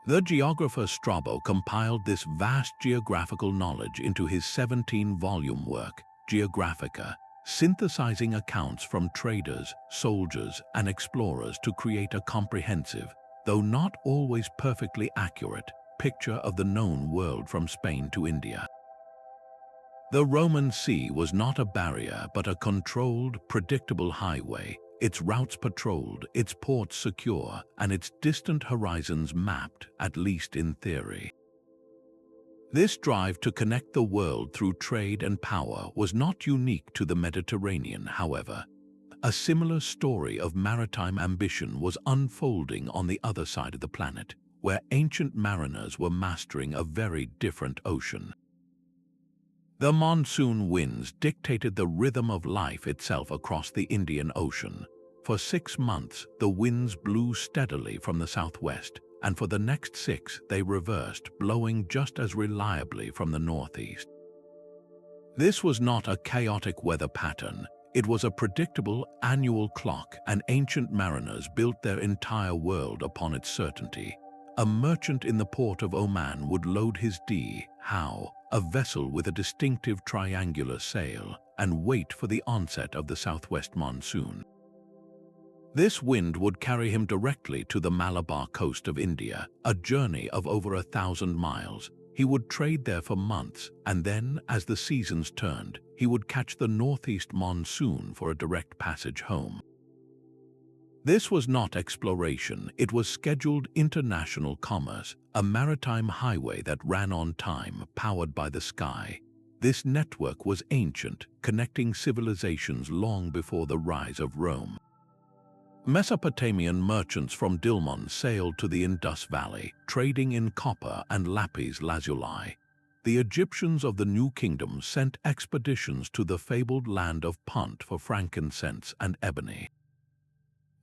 The geographer Strabo compiled this vast geographical knowledge into his 17-volume work, Geographica, synthesizing accounts from traders, soldiers, and explorers to create a comprehensive, though not always perfectly accurate, picture of the known world from Spain to India. The Roman Sea was not a barrier but a controlled, predictable highway, its routes patrolled, its ports secure, and its distant horizons mapped, at least in theory. This drive to connect the world through trade and power was not unique to the Mediterranean, however. A similar story of maritime ambition was unfolding on the other side of the planet, where ancient mariners were mastering a very different ocean. The monsoon winds dictated the rhythm of life itself across the Indian Ocean. For 6 months, the winds blew steadily from the southwest, and for the next 6 they reversed, blowing just as reliably from the northeast. This was not a chaotic weather pattern. It was a predictable annual clock, and ancient mariners built their entire world upon its certainty. A merchant in the port of Oman would load his dhow, a vessel with a distinctive triangular sail, and wait for the onset of the southwest monsoon. This wind would carry him directly to the Malabar coast of India, a journey of over 1,000 miles. He would trade there for months, and then, as the seasons turned, he would catch the northeast monsoon for a direct passage home. This was not exploration, it was scheduled international commerce, a maritime highway that ran on time, powered by the sky. This network was ancient, connecting civilizations long before the rise of Rome. Mesopotamian merchants from Dilmun sailed to the Indus Valley, trading in copper and lapis lazuli. The Egyptians of the New Kingdom sent expeditions to the fabled land of Punt for frankincense and ebony.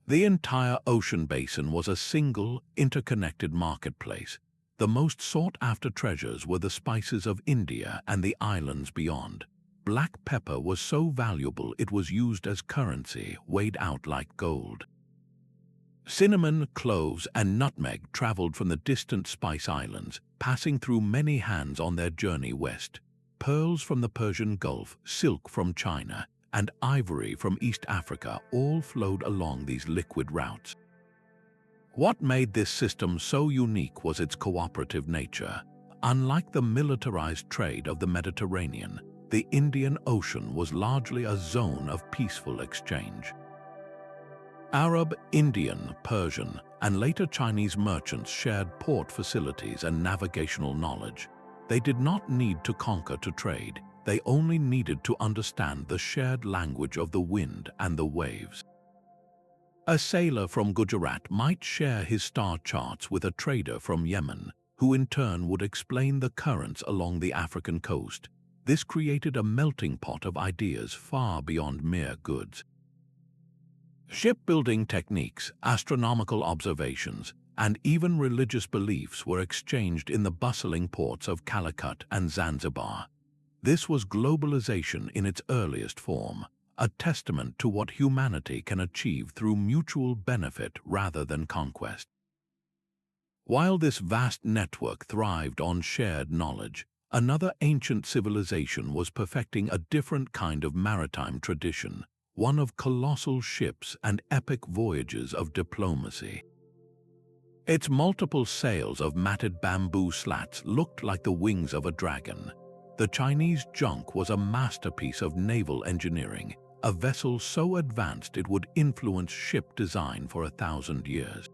The entire ocean basin was a single, interconnected marketplace. The most sought-after treasures were the spices of India and the islands beyond. Black pepper was so valuable it was used as currency, weighed out like gold. Cinnamon, cloves, and nutmeg traveled from the distant Spice Islands, passing through many hands on their journey west. Pearls from the Persian Gulf, silk from China, and ivory from East Africa all flowed along these liquid routes. What made this system so unique was its cooperative nature. Unlike the militarized trade of the Mediterranean, the Indian Ocean was largely a zone of peaceful exchange. Arab, Indian, Persian, and later Chinese merchants shared port facilities and navigational knowledge. They did not need to conquer to trade. They only needed to understand the shared language of the wind and the waves. A sailor from Gujarat might share his star charts with a trader from Yemen, who in turn would explain the currents along the African coast. This created a melting pot of ideas far beyond mere goods. Shipbuilding techniques, astronomical observations, and even religious beliefs were exchanged in the bustling ports of Calicut and Zanzibar. This was globalization in its earliest form, a testament to what humanity can achieve through mutual benefit rather than conquest. While this vast network thrived on shared knowledge, another ancient civilization was perfecting a different kind of maritime tradition, one of colossal ships and epic voyages of diplomacy. Its multiple sails of matted bamboo slats looked like the wings of a dragon. The Chinese junk was a masterpiece of naval engineering, a vessel so advanced it would influence ship design for 1,000 years.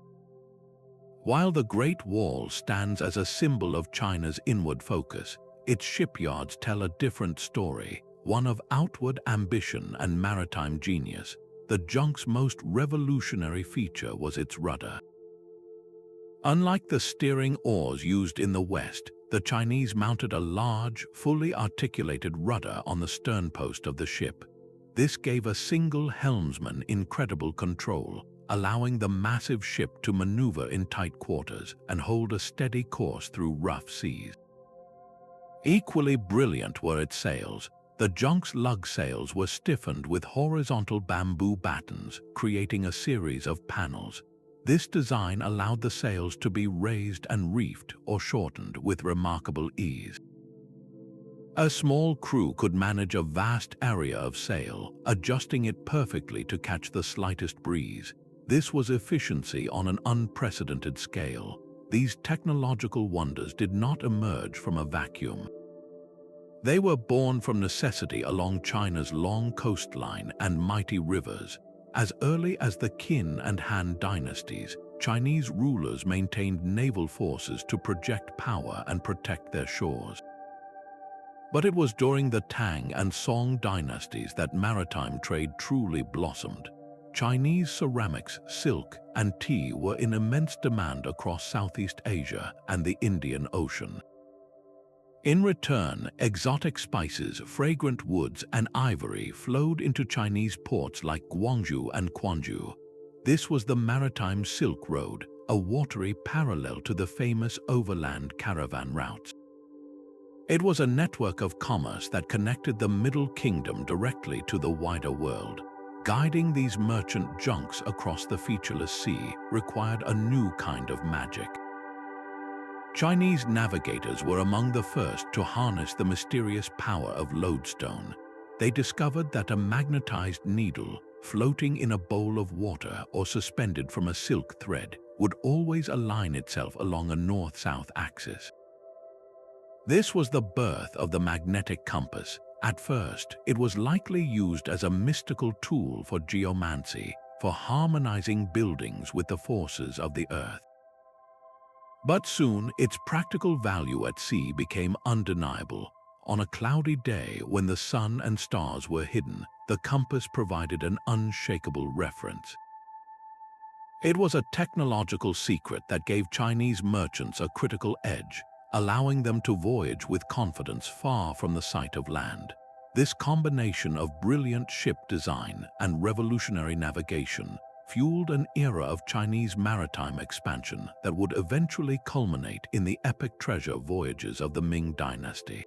While the Great Wall stands as a symbol of China's inward focus, its shipyards tell a different story, one of outward ambition and maritime genius. The junk's most revolutionary feature was its rudder. Unlike the steering oars used in the West, the Chinese mounted a large, fully articulated rudder on the sternpost of the ship. This gave a single helmsman incredible control, allowing the massive ship to maneuver in tight quarters and hold a steady course through rough seas. Equally brilliant were its sails. The junk's lug sails were stiffened with horizontal bamboo battens, creating a series of panels. This design allowed the sails to be raised and reefed or shortened with remarkable ease. A small crew could manage a vast area of sail, adjusting it perfectly to catch the slightest breeze. This was efficiency on an unprecedented scale. These technological wonders did not emerge from a vacuum. They were born from necessity along China's long coastline and mighty rivers. As early as the Qin and Han dynasties, Chinese rulers maintained naval forces to project power and protect their shores. But it was during the Tang and Song dynasties that maritime trade truly blossomed. Chinese ceramics, silk, and tea were in immense demand across Southeast Asia and the Indian Ocean. In return, exotic spices, fragrant woods, and ivory flowed into Chinese ports like Guangzhou and Quanzhou. This was the Maritime Silk Road, a watery parallel to the famous overland caravan routes. It was a network of commerce that connected the Middle Kingdom directly to the wider world. Guiding these merchant junks across the featureless sea required a new kind of magic. Chinese navigators were among the first to harness the mysterious power of lodestone. They discovered that a magnetized needle, floating in a bowl of water or suspended from a silk thread, would always align itself along a north-south axis. This was the birth of the magnetic compass. At first, it was likely used as a mystical tool for geomancy, for harmonizing buildings with the forces of the earth. But soon, its practical value at sea became undeniable. On a cloudy day when the sun and stars were hidden, the compass provided an unshakable reference. It was a technological secret that gave Chinese merchants a critical edge, allowing them to voyage with confidence far from the sight of land. This combination of brilliant ship design and revolutionary navigation fueled an era of Chinese maritime expansion that would eventually culminate in the epic treasure voyages of the Ming Dynasty.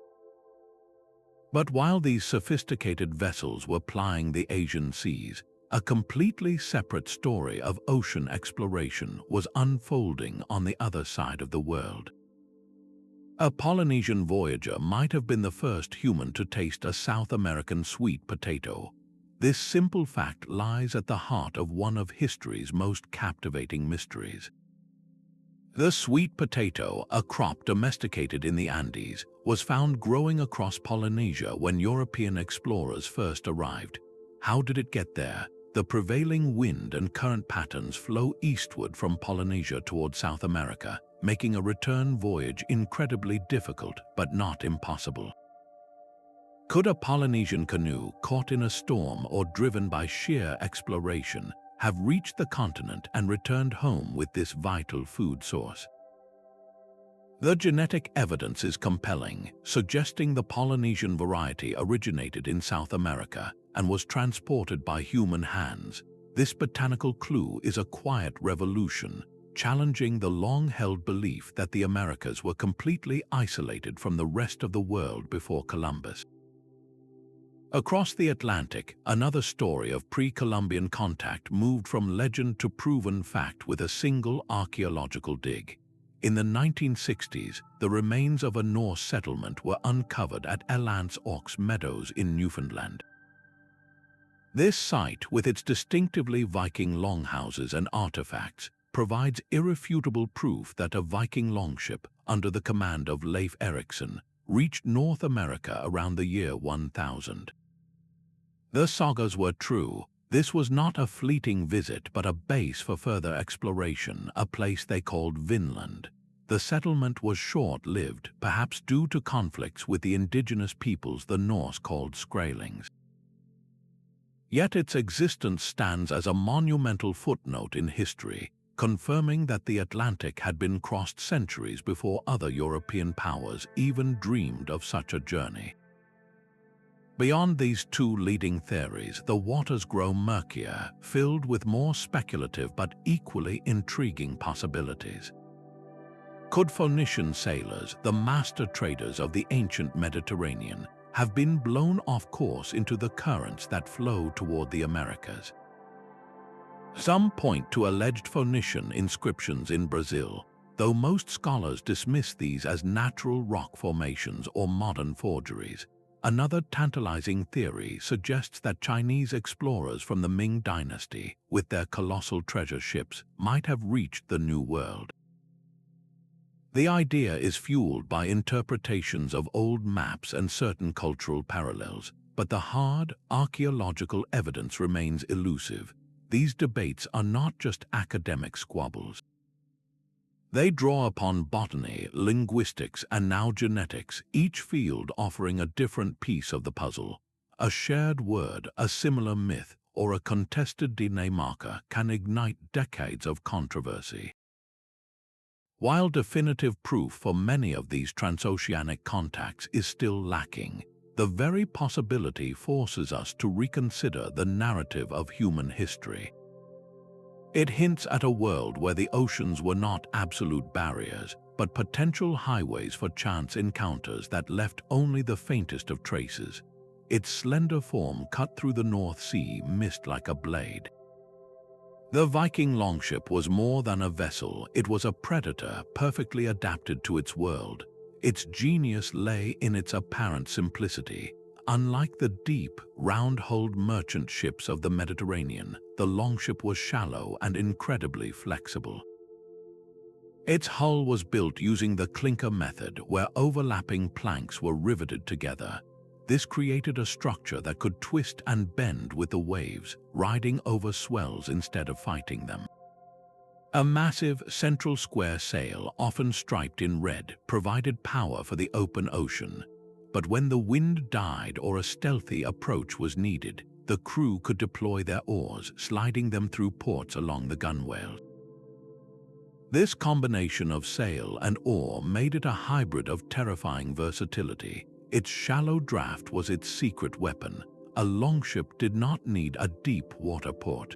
But while these sophisticated vessels were plying the Asian seas, a completely separate story of ocean exploration was unfolding on the other side of the world. A Polynesian voyager might have been the first human to taste a South American sweet potato. This simple fact lies at the heart of one of history's most captivating mysteries. The sweet potato, a crop domesticated in the Andes, was found growing across Polynesia when European explorers first arrived. How did it get there? The prevailing wind and current patterns flow eastward from Polynesia toward South America, making a return voyage incredibly difficult but not impossible. Could a Polynesian canoe caught in a storm or driven by sheer exploration have reached the continent and returned home with this vital food source? The genetic evidence is compelling, suggesting the Polynesian variety originated in South America and was transported by human hands. This botanical clue is a quiet revolution, challenging the long-held belief that the Americas were completely isolated from the rest of the world before Columbus. Across the Atlantic, another story of pre-Columbian contact moved from legend to proven fact with a single archaeological dig. In the 1960s, the remains of a Norse settlement were uncovered at Elance Ox Meadows in Newfoundland. This site, with its distinctively Viking longhouses and artifacts, provides irrefutable proof that a Viking longship, under the command of Leif Erikson, reached North America around the year 1000. The sagas were true. This was not a fleeting visit but a base for further exploration, a place they called Vinland. The settlement was short-lived, perhaps due to conflicts with the indigenous peoples the Norse called Skrælings. Yet its existence stands as a monumental footnote in history, confirming that the Atlantic had been crossed centuries before other European powers even dreamed of such a journey. Beyond these two leading theories, the waters grow murkier, filled with more speculative but equally intriguing possibilities. Could Phoenician sailors, the master traders of the ancient Mediterranean, have been blown off course into the currents that flow toward the Americas? Some point to alleged Phoenician inscriptions in Brazil, though most scholars dismiss these as natural rock formations or modern forgeries. Another tantalizing theory suggests that Chinese explorers from the Ming Dynasty, with their colossal treasure ships, might have reached the New World. The idea is fueled by interpretations of old maps and certain cultural parallels, but the hard, archaeological evidence remains elusive. these debates are not just academic squabbles. They draw upon botany, linguistics, and now genetics, each field offering a different piece of the puzzle. A shared word, a similar myth, or a contested DNA marker can ignite decades of controversy. While definitive proof for many of these transoceanic contacts is still lacking, the very possibility forces us to reconsider the narrative of human history. It hints at a world where the oceans were not absolute barriers, but potential highways for chance encounters that left only the faintest of traces. Its slender form cut through the North Sea mist like a blade. The Viking longship was more than a vessel, it was a predator perfectly adapted to its world. Its genius lay in its apparent simplicity. Unlike the deep, round-hulled merchant ships of the Mediterranean, the longship was shallow and incredibly flexible. Its hull was built using the clinker method, where overlapping planks were riveted together. This created a structure that could twist and bend with the waves, riding over swells instead of fighting them. A massive central square sail, often striped in red, provided power for the open ocean. But when the wind died or a stealthy approach was needed, the crew could deploy their oars, sliding them through ports along the gunwales. This combination of sail and oar made it a hybrid of terrifying versatility. Its shallow draft was its secret weapon. A longship did not need a deep water port.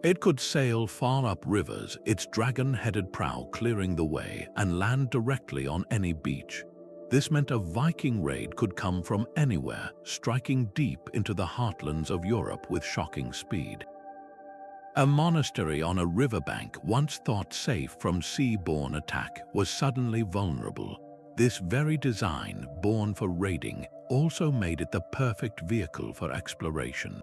It could sail far up rivers, its dragon-headed prow clearing the way, and land directly on any beach. This meant a Viking raid could come from anywhere, striking deep into the heartlands of Europe with shocking speed. A monastery on a riverbank, once thought safe from sea-borne attack, was suddenly vulnerable. This very design, born for raiding, also made it the perfect vehicle for exploration.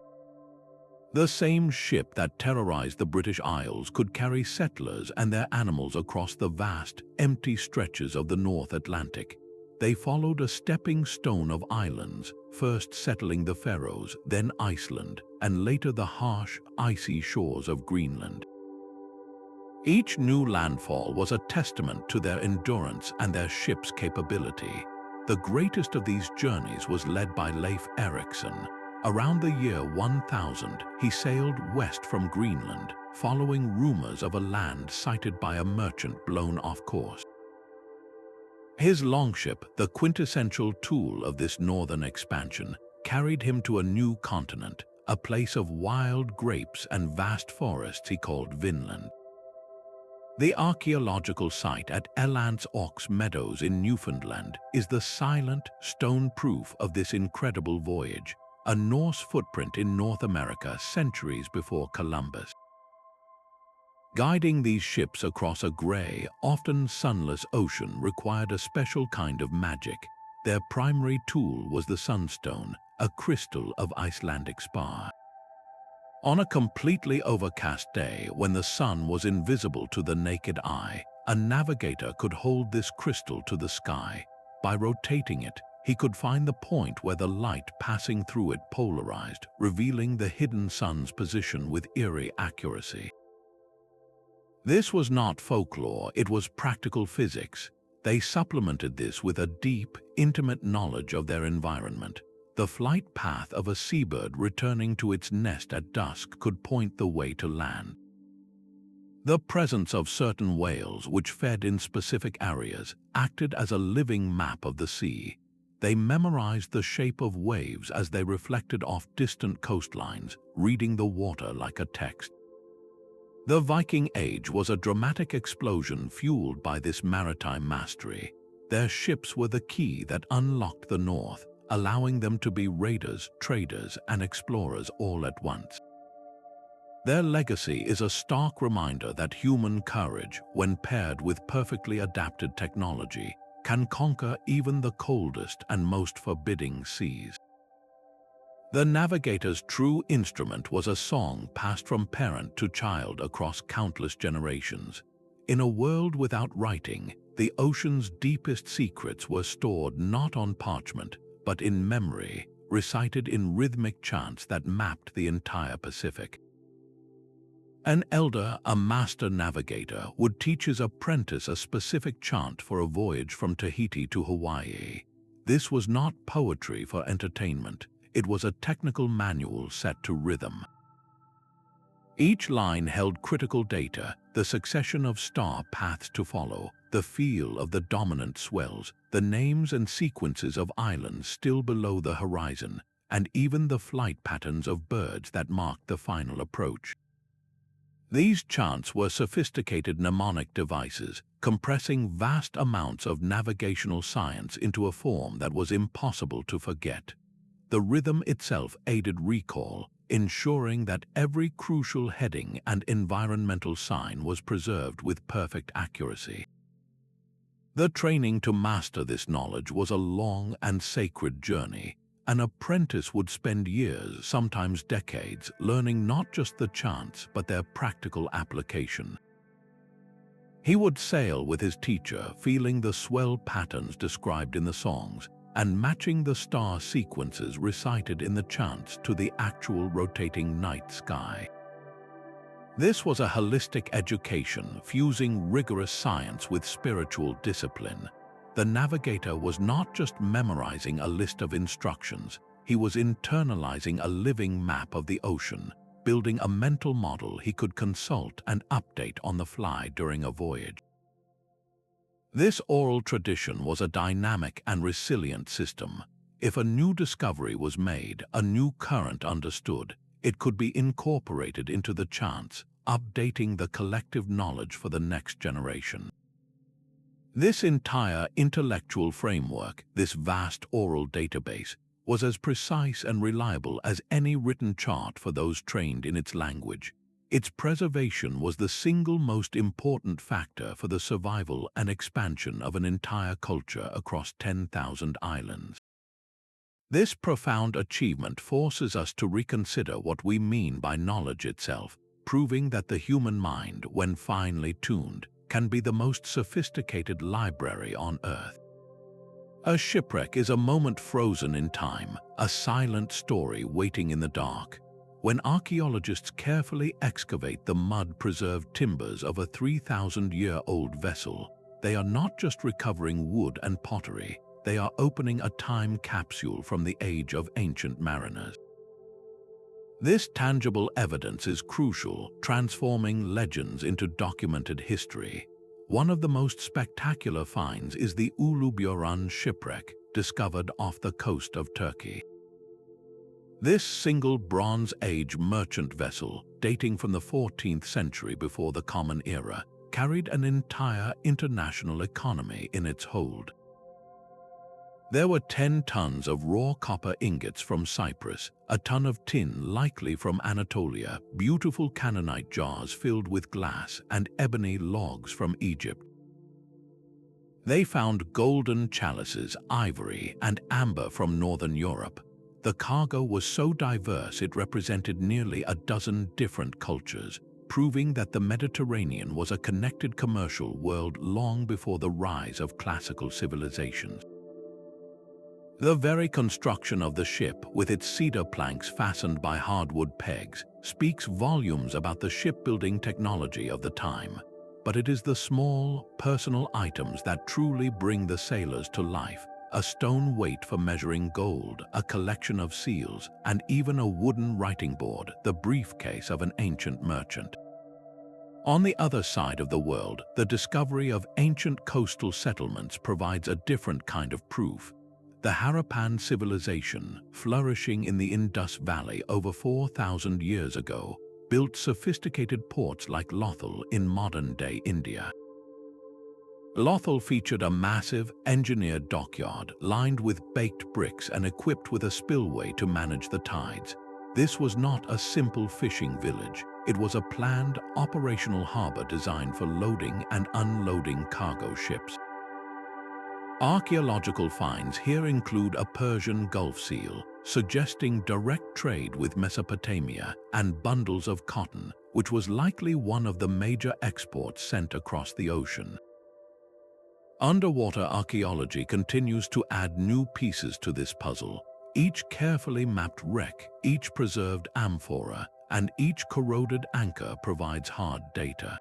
The same ship that terrorized the British Isles could carry settlers and their animals across the vast, empty stretches of the North Atlantic. They followed a stepping stone of islands, first settling the Faroes, then Iceland, and later the harsh, icy shores of Greenland. Each new landfall was a testament to their endurance and their ship's capability. The greatest of these journeys was led by Leif Erikson. Around the year 1000, he sailed west from Greenland, following rumors of a land sighted by a merchant blown off course. His longship, the quintessential tool of this northern expansion, carried him to a new continent, a place of wild grapes and vast forests he called Vinland. The archaeological site at Elance Ox Meadows in Newfoundland is the silent, stone proof of this incredible voyage, a Norse footprint in North America centuries before Columbus. Guiding these ships across a gray, often sunless ocean required a special kind of magic. Their primary tool was the sunstone, a crystal of Icelandic spar. On a completely overcast day, when the sun was invisible to the naked eye, a navigator could hold this crystal to the sky. By rotating it, he could find the point where the light passing through it polarized, revealing the hidden sun's position with eerie accuracy. This was not folklore, it was practical physics. They supplemented this with a deep, intimate knowledge of their environment. The flight path of a seabird returning to its nest at dusk could point the way to land. The presence of certain whales, which fed in specific areas, acted as a living map of the sea. They memorized the shape of waves as they reflected off distant coastlines, reading the water like a text. The Viking Age was a dramatic explosion fueled by this maritime mastery. Their ships were the key that unlocked the North, allowing them to be raiders, traders, and explorers all at once. Their legacy is a stark reminder that human courage, when paired with perfectly adapted technology, can conquer even the coldest and most forbidding seas. The navigator's true instrument was a song passed from parent to child across countless generations. In a world without writing, the ocean's deepest secrets were stored not on parchment, but in memory, recited in rhythmic chants that mapped the entire Pacific. An elder, a master navigator, would teach his apprentice a specific chant for a voyage from Tahiti to Hawaii. This was not poetry for entertainment. It was a technical manual set to rhythm. Each line held critical data, the succession of star paths to follow, the feel of the dominant swells, the names and sequences of islands still below the horizon, and even the flight patterns of birds that marked the final approach. These chants were sophisticated mnemonic devices, compressing vast amounts of navigational science into a form that was impossible to forget. The rhythm itself aided recall, ensuring that every crucial heading and environmental sign was preserved with perfect accuracy. The training to master this knowledge was a long and sacred journey. An apprentice would spend years, sometimes decades, learning not just the chants but their practical application. He would sail with his teacher, feeling the swell patterns described in the songs, and matching the star sequences recited in the chants to the actual rotating night sky. This was a holistic education, fusing rigorous science with spiritual discipline. The navigator was not just memorizing a list of instructions, he was internalizing a living map of the ocean, building a mental model he could consult and update on the fly during a voyage. This oral tradition was a dynamic and resilient system. If a new discovery was made, a new current understood, it could be incorporated into the chants, updating the collective knowledge for the next generation. This entire intellectual framework, this vast oral database, was as precise and reliable as any written chart for those trained in its language. Its preservation was the single most important factor for the survival and expansion of an entire culture across 10,000 islands. This profound achievement forces us to reconsider what we mean by knowledge itself, proving that the human mind, when finely tuned, can be the most sophisticated library on Earth. A shipwreck is a moment frozen in time, a silent story waiting in the dark. When archaeologists carefully excavate the mud-preserved timbers of a 3,000-year-old vessel, they are not just recovering wood and pottery, they are opening a time capsule from the age of ancient mariners. This tangible evidence is crucial, transforming legends into documented history. One of the most spectacular finds is the Uluburan shipwreck, discovered off the coast of Turkey. This single Bronze Age merchant vessel, dating from the 14th century before the Common Era, carried an entire international economy in its hold. There were 10 tons of raw copper ingots from Cyprus, a ton of tin likely from Anatolia, beautiful cannonite jars filled with glass, and ebony logs from Egypt. They found golden chalices, ivory, and amber from northern Europe. The cargo was so diverse it represented nearly a dozen different cultures, proving that the Mediterranean was a connected commercial world long before the rise of classical civilizations. The very construction of the ship, with its cedar planks fastened by hardwood pegs, speaks volumes about the shipbuilding technology of the time. But it is the small, personal items that truly bring the sailors to life. A stone weight for measuring gold, a collection of seals, and even a wooden writing board, the briefcase of an ancient merchant. On the other side of the world, the discovery of ancient coastal settlements provides a different kind of proof. The Harappan civilization, flourishing in the Indus Valley over 4,000 years ago, built sophisticated ports like Lothal in modern-day India. Lothal featured a massive, engineered dockyard lined with baked bricks and equipped with a spillway to manage the tides. This was not a simple fishing village. It was a planned, operational harbor designed for loading and unloading cargo ships. Archaeological finds here include a Persian Gulf seal, suggesting direct trade with Mesopotamia, and bundles of cotton, which was likely one of the major exports sent across the ocean. Underwater archaeology continues to add new pieces to this puzzle. Each carefully mapped wreck, each preserved amphora, and each corroded anchor provides hard data.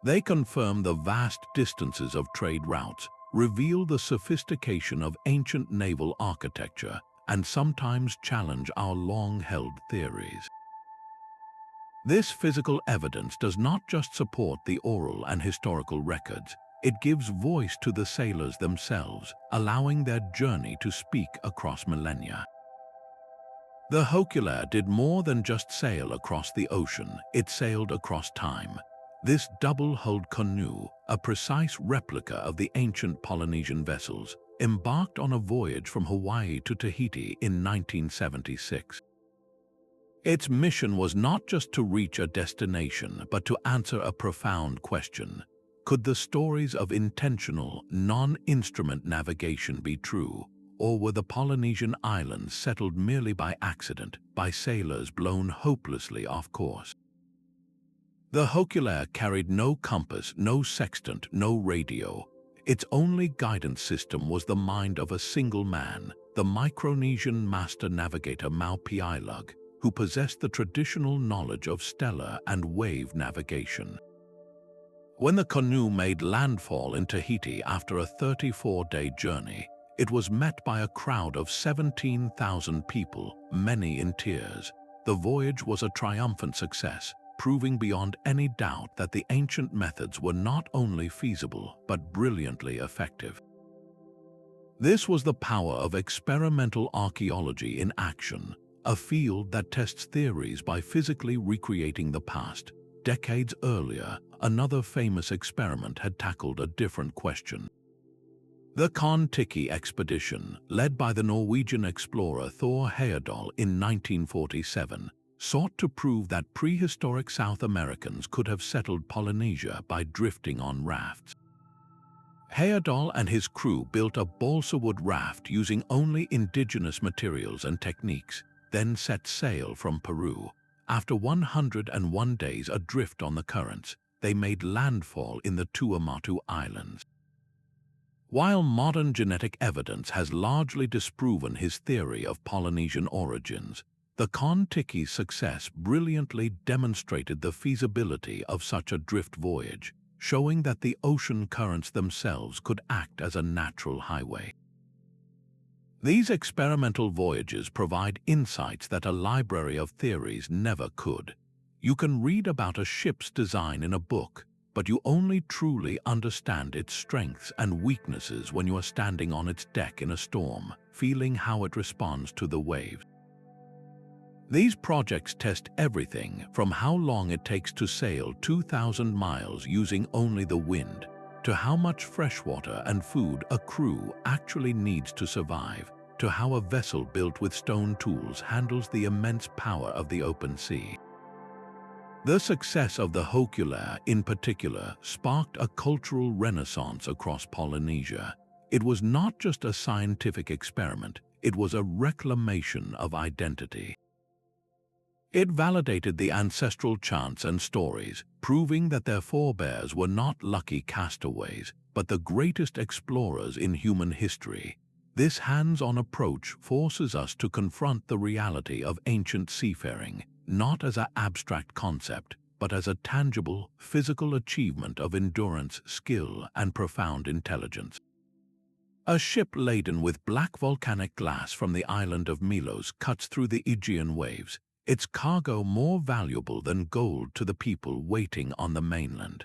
They confirm the vast distances of trade routes, reveal the sophistication of ancient naval architecture, and sometimes challenge our long-held theories. This physical evidence does not just support the oral and historical records, it gives voice to the sailors themselves, allowing their journey to speak across millennia. The Hokulea did more than just sail across the ocean, it sailed across time. This double-hulled canoe, a precise replica of the ancient Polynesian vessels, embarked on a voyage from Hawaii to Tahiti in 1976. Its mission was not just to reach a destination, but to answer a profound question. Could the stories of intentional, non-instrument navigation be true, or were the Polynesian islands settled merely by accident, by sailors blown hopelessly off course? The Hokulea carried no compass, no sextant, no radio. Its only guidance system was the mind of a single man, the Micronesian Master Navigator Maupiailug, who possessed the traditional knowledge of stellar and wave navigation. When the canoe made landfall in Tahiti after a 34-day journey, it was met by a crowd of 17,000 people, many in tears. The voyage was a triumphant success, proving beyond any doubt that the ancient methods were not only feasible, but brilliantly effective. This was the power of experimental archaeology in action, a field that tests theories by physically recreating the past. Decades earlier, another famous experiment had tackled a different question. The Kon-Tiki expedition, led by the Norwegian explorer Thor Heyerdahl in 1947, sought to prove that prehistoric South Americans could have settled Polynesia by drifting on rafts. Heyerdahl and his crew built a balsa wood raft using only indigenous materials and techniques, then set sail from Peru. After 101 days adrift on the currents, they made landfall in the Tuamotu Islands. While modern genetic evidence has largely disproven his theory of Polynesian origins, the Kon-Tiki's success brilliantly demonstrated the feasibility of such a drift voyage, showing that the ocean currents themselves could act as a natural highway. These experimental voyages provide insights that a library of theories never could. You can read about a ship's design in a book, but you only truly understand its strengths and weaknesses when you are standing on its deck in a storm, feeling how it responds to the waves. These projects test everything from how long it takes to sail 2,000 miles using only the wind, to how much freshwater and food a crew actually needs to survive, to how a vessel built with stone tools handles the immense power of the open sea. The success of the Hokulea, in particular, sparked a cultural renaissance across Polynesia. It was not just a scientific experiment, it was a reclamation of identity. It validated the ancestral chants and stories, proving that their forebears were not lucky castaways, but the greatest explorers in human history. This hands-on approach forces us to confront the reality of ancient seafaring, not as an abstract concept, but as a tangible, physical achievement of endurance, skill, and profound intelligence. A ship laden with black volcanic glass from the island of Milos cuts through the Aegean waves, its cargo more valuable than gold to the people waiting on the mainland.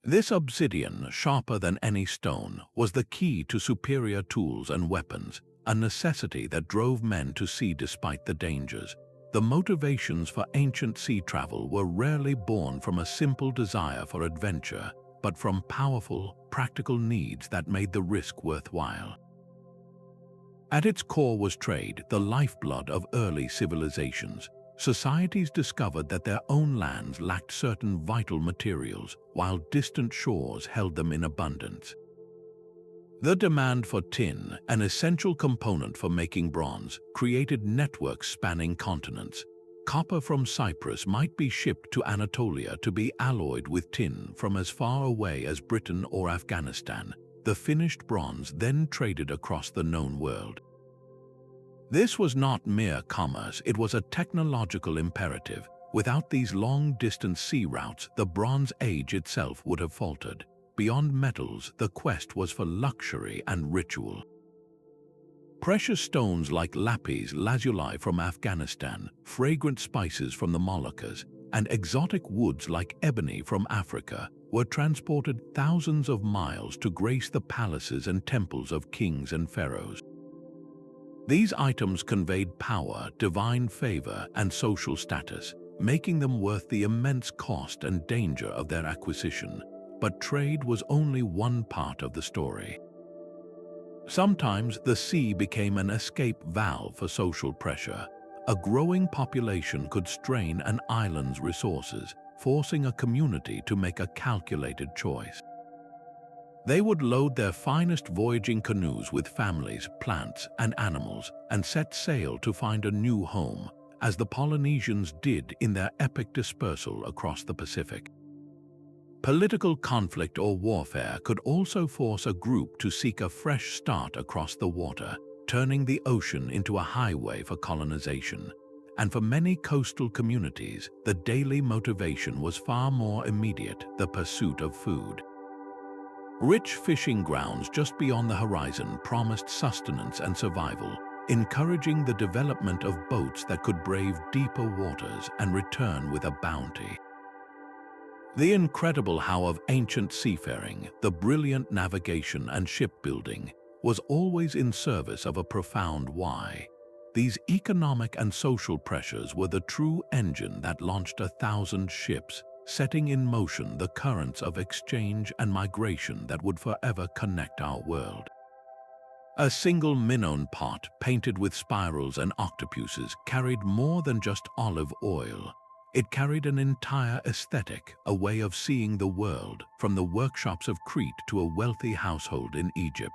This obsidian, sharper than any stone, was the key to superior tools and weapons, a necessity that drove men to sea despite the dangers. The motivations for ancient sea travel were rarely born from a simple desire for adventure, but from powerful, practical needs that made the risk worthwhile. At its core was trade, the lifeblood of early civilizations. Societies discovered that their own lands lacked certain vital materials, while distant shores held them in abundance. The demand for tin, an essential component for making bronze, created networks spanning continents. Copper from Cyprus might be shipped to Anatolia to be alloyed with tin from as far away as Britain or Afghanistan. The finished bronze then traded across the known world. This was not mere commerce, it was a technological imperative. Without these long-distance sea routes, the Bronze Age itself would have faltered. Beyond metals, the quest was for luxury and ritual. Precious stones like lapis lazuli from Afghanistan, fragrant spices from the Moluccas, and exotic woods like ebony from Africa were transported thousands of miles to grace the palaces and temples of kings and pharaohs. These items conveyed power, divine favor, and social status, making them worth the immense cost and danger of their acquisition. But trade was only one part of the story. Sometimes the sea became an escape valve for social pressure. A growing population could strain an island's resources, forcing a community to make a calculated choice. They would load their finest voyaging canoes with families, plants, and animals, and set sail to find a new home, as the Polynesians did in their epic dispersal across the Pacific. Political conflict or warfare could also force a group to seek a fresh start across the water, turning the ocean into a highway for colonization. And for many coastal communities, the daily motivation was far more immediate: the pursuit of food. Rich fishing grounds just beyond the horizon promised sustenance and survival, encouraging the development of boats that could brave deeper waters and return with a bounty. The incredible how of ancient seafaring, the brilliant navigation and shipbuilding, was always in service of a profound why. These economic and social pressures were the true engine that launched 1,000 ships, setting in motion the currents of exchange and migration that would forever connect our world. A single Minoan pot painted with spirals and octopuses carried more than just olive oil. It carried an entire aesthetic, a way of seeing the world, from the workshops of Crete to a wealthy household in Egypt.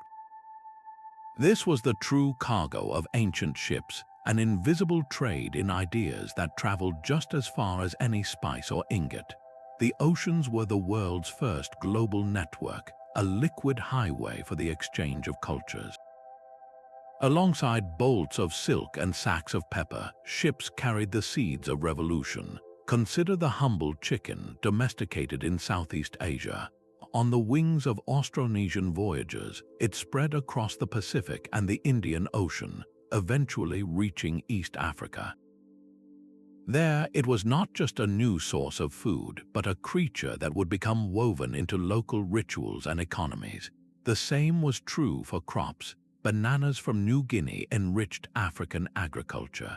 This was the true cargo of ancient ships, an invisible trade in ideas that traveled just as far as any spice or ingot. The oceans were the world's first global network, a liquid highway for the exchange of cultures. Alongside bolts of silk and sacks of pepper, ships carried the seeds of revolution. Consider the humble chicken domesticated in Southeast Asia. On the wings of Austronesian voyages, it spread across the Pacific and the Indian Ocean, eventually reaching East Africa. There, it was not just a new source of food, but a creature that would become woven into local rituals and economies. The same was true for crops. Bananas from New Guinea enriched African agriculture.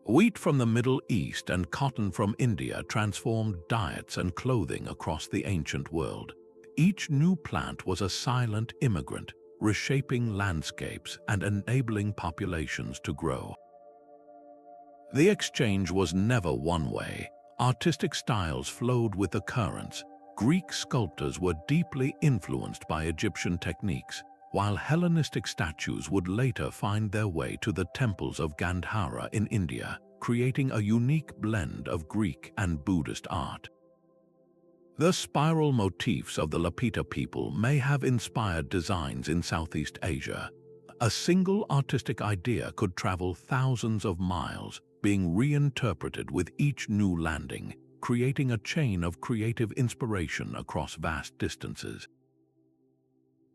Wheat from the Middle East and cotton from India transformed diets and clothing across the ancient world. Each new plant was a silent immigrant, reshaping landscapes and enabling populations to grow. The exchange was never one way. Artistic styles flowed with the currents. Greek sculptors were deeply influenced by Egyptian techniques, while Hellenistic statues would later find their way to the temples of Gandhara in India, creating a unique blend of Greek and Buddhist art. The spiral motifs of the Lapita people may have inspired designs in Southeast Asia. A single artistic idea could travel thousands of miles, being reinterpreted with each new landing, creating a chain of creative inspiration across vast distances.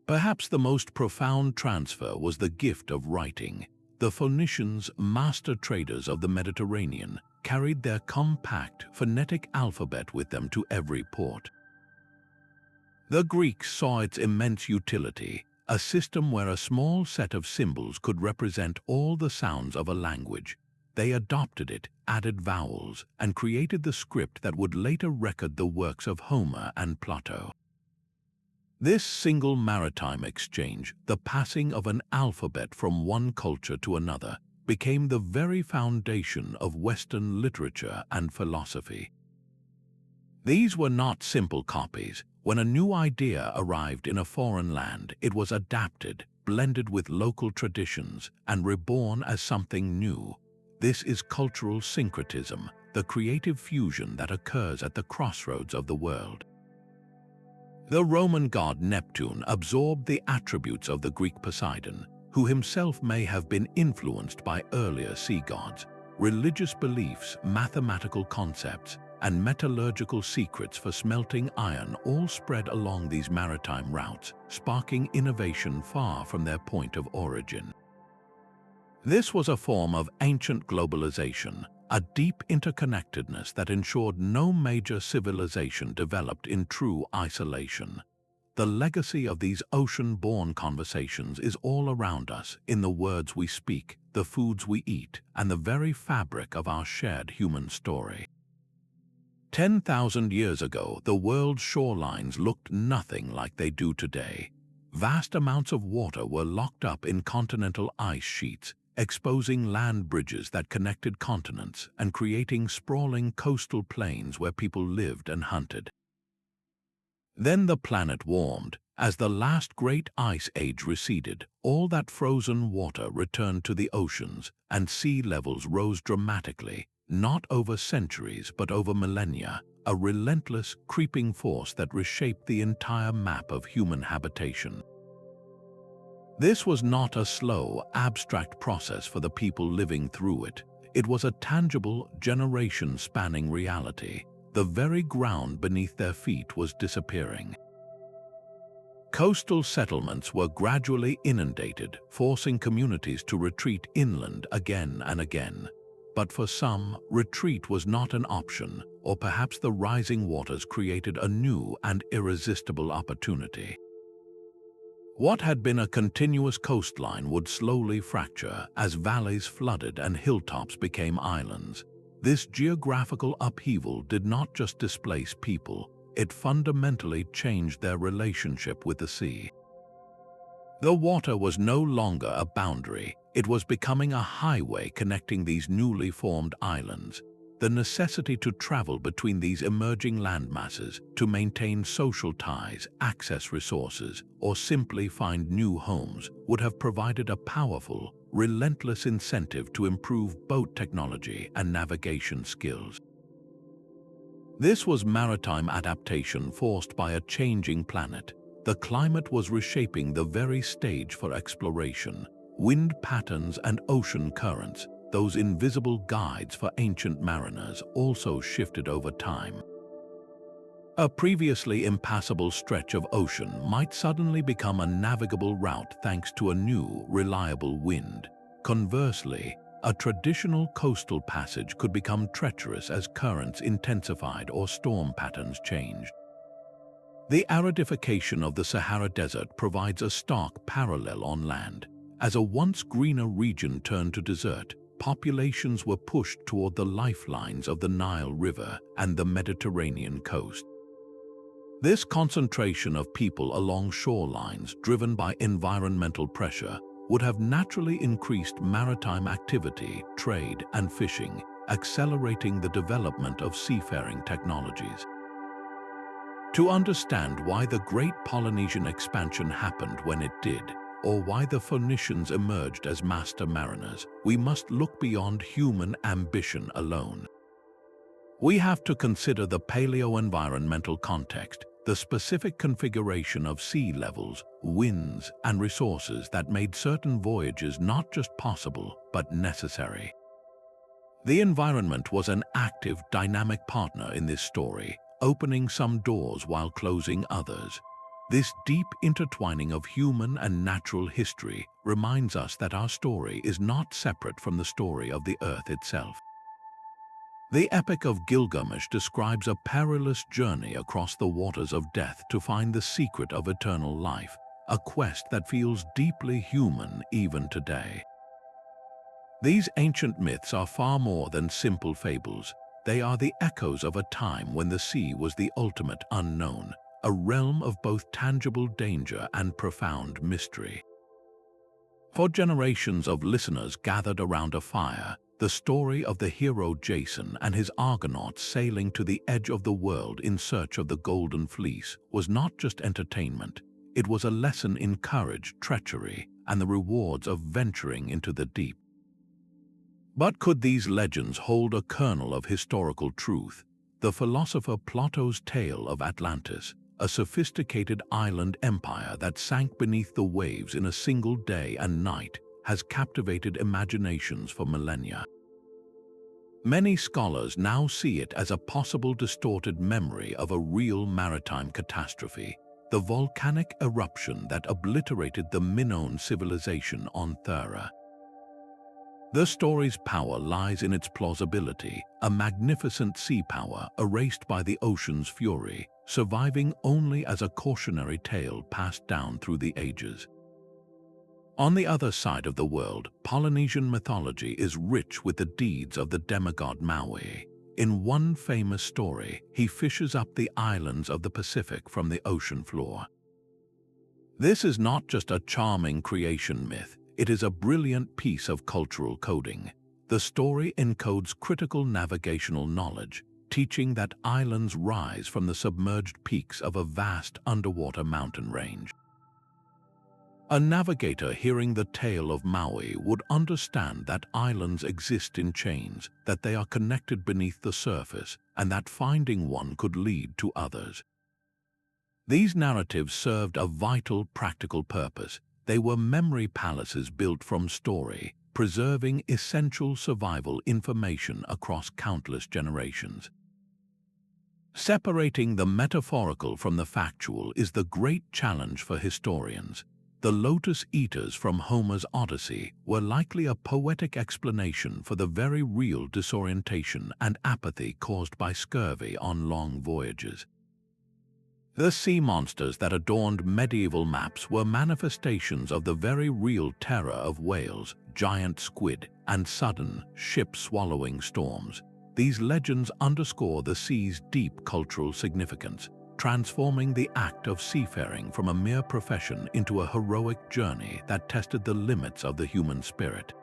Perhaps the most profound transfer was the gift of writing. The Phoenicians, master traders of the Mediterranean, carried their compact, phonetic alphabet with them to every port. The Greeks saw its immense utility, a system where a small set of symbols could represent all the sounds of a language. They adopted it, added vowels, and created the script that would later record the works of Homer and Plato. This single maritime exchange, the passing of an alphabet from one culture to another, became the very foundation of Western literature and philosophy. These were not simple copies. When a new idea arrived in a foreign land, it was adapted, blended with local traditions, and reborn as something new. This is cultural syncretism, the creative fusion that occurs at the crossroads of the world. The Roman god Neptune absorbed the attributes of the Greek Poseidon, who himself may have been influenced by earlier sea gods. Religious beliefs, mathematical concepts, and metallurgical secrets for smelting iron all spread along these maritime routes, sparking innovation far from their point of origin. This was a form of ancient globalization, a deep interconnectedness that ensured no major civilization developed in true isolation. The legacy of these ocean-borne conversations is all around us, in the words we speak, the foods we eat, and the very fabric of our shared human story. 10,000 years ago, the world's shorelines looked nothing like they do today. Vast amounts of water were locked up in continental ice sheets, exposing land bridges that connected continents and creating sprawling coastal plains where people lived and hunted. Then the planet warmed. As the last great ice age receded, all that frozen water returned to the oceans, and sea levels rose dramatically, not over centuries but over millennia, a relentless, creeping force that reshaped the entire map of human habitation. This was not a slow, abstract process for the people living through it. It was a tangible, generation-spanning reality. The very ground beneath their feet was disappearing. Coastal settlements were gradually inundated, forcing communities to retreat inland again and again. But for some, retreat was not an option, or perhaps the rising waters created a new and irresistible opportunity. What had been a continuous coastline would slowly fracture as valleys flooded and hilltops became islands. This geographical upheaval did not just displace people, it fundamentally changed their relationship with the sea. The water was no longer a boundary, it was becoming a highway connecting these newly formed islands. The necessity to travel between these emerging landmasses to maintain social ties, access resources, or simply find new homes would have provided a powerful, relentless incentive to improve boat technology and navigation skills. This was maritime adaptation forced by a changing planet. The climate was reshaping the very stage for exploration. Wind patterns and ocean currents, those invisible guides for ancient mariners, also shifted over time. A previously impassable stretch of ocean might suddenly become a navigable route thanks to a new, reliable wind. Conversely, a traditional coastal passage could become treacherous as currents intensified or storm patterns changed. The aridification of the Sahara Desert provides a stark parallel on land. As a once greener region turned to desert, populations were pushed toward the lifelines of the Nile River and the Mediterranean coast. This concentration of people along shorelines driven by environmental pressure would have naturally increased maritime activity, trade, and fishing, accelerating the development of seafaring technologies. To understand why the great Polynesian expansion happened when it did, or why the Phoenicians emerged as master mariners, we must look beyond human ambition alone. We have to consider the paleo-environmental context, the specific configuration of sea levels, winds, and resources that made certain voyages not just possible, but necessary. The environment was an active, dynamic partner in this story, opening some doors while closing others. This deep intertwining of human and natural history reminds us that our story is not separate from the story of the Earth itself. The Epic of Gilgamesh describes a perilous journey across the waters of death to find the secret of eternal life, a quest that feels deeply human even today. These ancient myths are far more than simple fables. They are the echoes of a time when the sea was the ultimate unknown, a realm of both tangible danger and profound mystery. For generations of listeners gathered around a fire, the story of the hero Jason and his Argonauts sailing to the edge of the world in search of the Golden Fleece was not just entertainment, it was a lesson in courage, treachery, and the rewards of venturing into the deep. But could these legends hold a kernel of historical truth? The philosopher Plato's tale of Atlantis, a sophisticated island empire that sank beneath the waves in a single day and night, has captivated imaginations for millennia. Many scholars now see it as a possible distorted memory of a real maritime catastrophe, the volcanic eruption that obliterated the Minoan civilization on Thera. The story's power lies in its plausibility, a magnificent sea power erased by the ocean's fury, surviving only as a cautionary tale passed down through the ages. On the other side of the world, Polynesian mythology is rich with the deeds of the demigod Maui. In one famous story, he fishes up the islands of the Pacific from the ocean floor. This is not just a charming creation myth, it is a brilliant piece of cultural coding. The story encodes critical navigational knowledge, teaching that islands rise from the submerged peaks of a vast underwater mountain range. A navigator hearing the tale of Maui would understand that islands exist in chains, that they are connected beneath the surface, and that finding one could lead to others. These narratives served a vital practical purpose. They were memory palaces built from story, preserving essential survival information across countless generations. Separating the metaphorical from the factual is the great challenge for historians. The lotus eaters from Homer's Odyssey were likely a poetic explanation for the very real disorientation and apathy caused by scurvy on long voyages. The sea monsters that adorned medieval maps were manifestations of the very real terror of whales, giant squid, and sudden, ship-swallowing storms. These legends underscore the sea's deep cultural significance, transforming the act of seafaring from a mere profession into a heroic journey that tested the limits of the human spirit.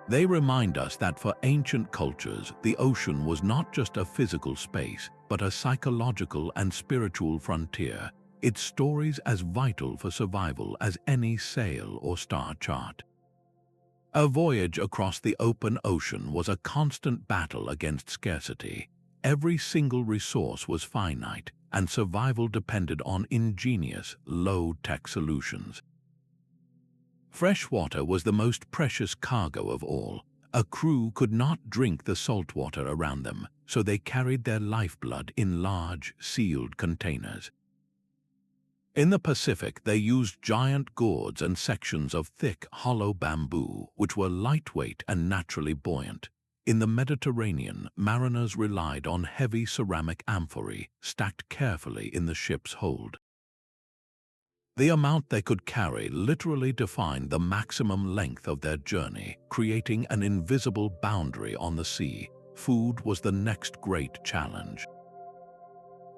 They remind us that for ancient cultures, the ocean was not just a physical space, but a psychological and spiritual frontier, its stories as vital for survival as any sail or star chart. A voyage across the open ocean was a constant battle against scarcity. Every single resource was finite, and survival depended on ingenious, low-tech solutions. Fresh water was the most precious cargo of all. A crew could not drink the salt water around them, so they carried their lifeblood in large, sealed containers. In the Pacific, they used giant gourds and sections of thick, hollow bamboo, which were lightweight and naturally buoyant. In the Mediterranean, mariners relied on heavy ceramic amphorae, stacked carefully in the ship's hold. The amount they could carry literally defined the maximum length of their journey, creating an invisible boundary on the sea. Food was the next great challenge.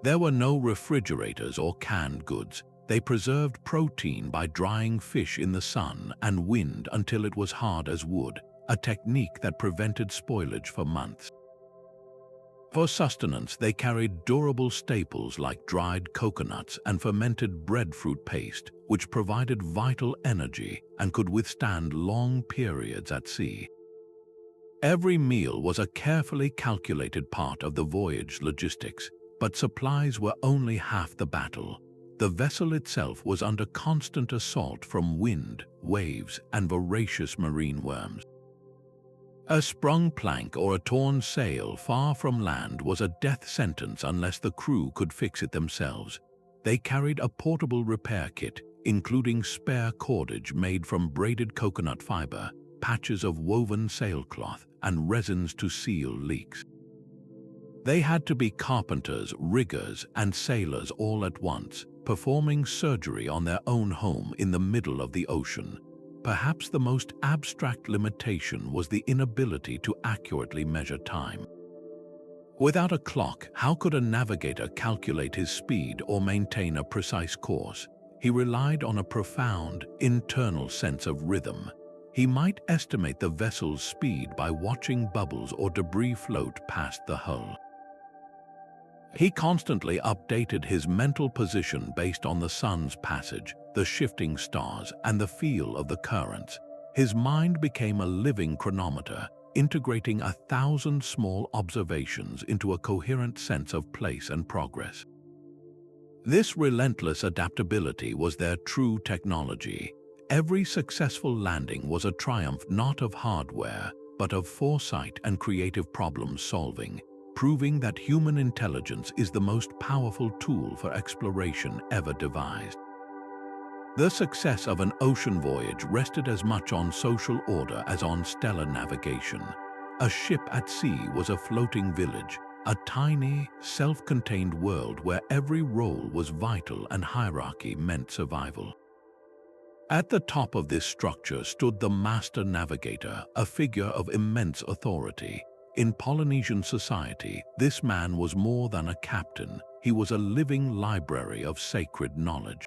There were no refrigerators or canned goods. They preserved protein by drying fish in the sun and wind until it was hard as wood, a technique that prevented spoilage for months. For sustenance, they carried durable staples like dried coconuts and fermented breadfruit paste, which provided vital energy and could withstand long periods at sea. Every meal was a carefully calculated part of the voyage logistics, but supplies were only half the battle. The vessel itself was under constant assault from wind, waves, and voracious marine worms. A sprung plank or a torn sail far from land was a death sentence unless the crew could fix it themselves. They carried a portable repair kit, including spare cordage made from braided coconut fiber, patches of woven sailcloth, and resins to seal leaks. They had to be carpenters, riggers, and sailors all at once, performing surgery on their own home in the middle of the ocean. Perhaps the most abstract limitation was the inability to accurately measure time. Without a clock, how could a navigator calculate his speed or maintain a precise course? He relied on a profound, internal sense of rhythm. He might estimate the vessel's speed by watching bubbles or debris float past the hull. He constantly updated his mental position based on the sun's passage, the shifting stars, and the feel of the currents. His mind became a living chronometer, integrating 1,000 small observations into a coherent sense of place and progress. This relentless adaptability was their true technology. Every successful landing was a triumph not of hardware, but of foresight and creative problem-solving, proving that human intelligence is the most powerful tool for exploration ever devised. The success of an ocean voyage rested as much on social order as on stellar navigation. A ship at sea was a floating village, a tiny, self-contained world where every role was vital and hierarchy meant survival. At the top of this structure stood the Master Navigator, a figure of immense authority. In Polynesian society, this man was more than a captain. He was a living library of sacred knowledge.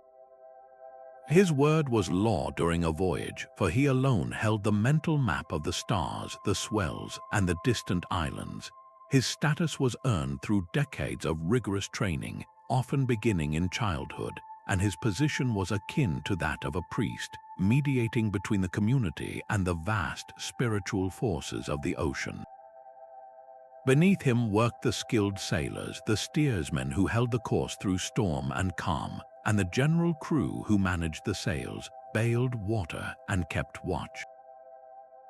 His word was law during a voyage, for he alone held the mental map of the stars, the swells, and the distant islands. His status was earned through decades of rigorous training, often beginning in childhood, and his position was akin to that of a priest, mediating between the community and the vast spiritual forces of the ocean. Beneath him worked the skilled sailors, the steersmen who held the course through storm and calm, and the general crew who managed the sails, bailed water, and kept watch.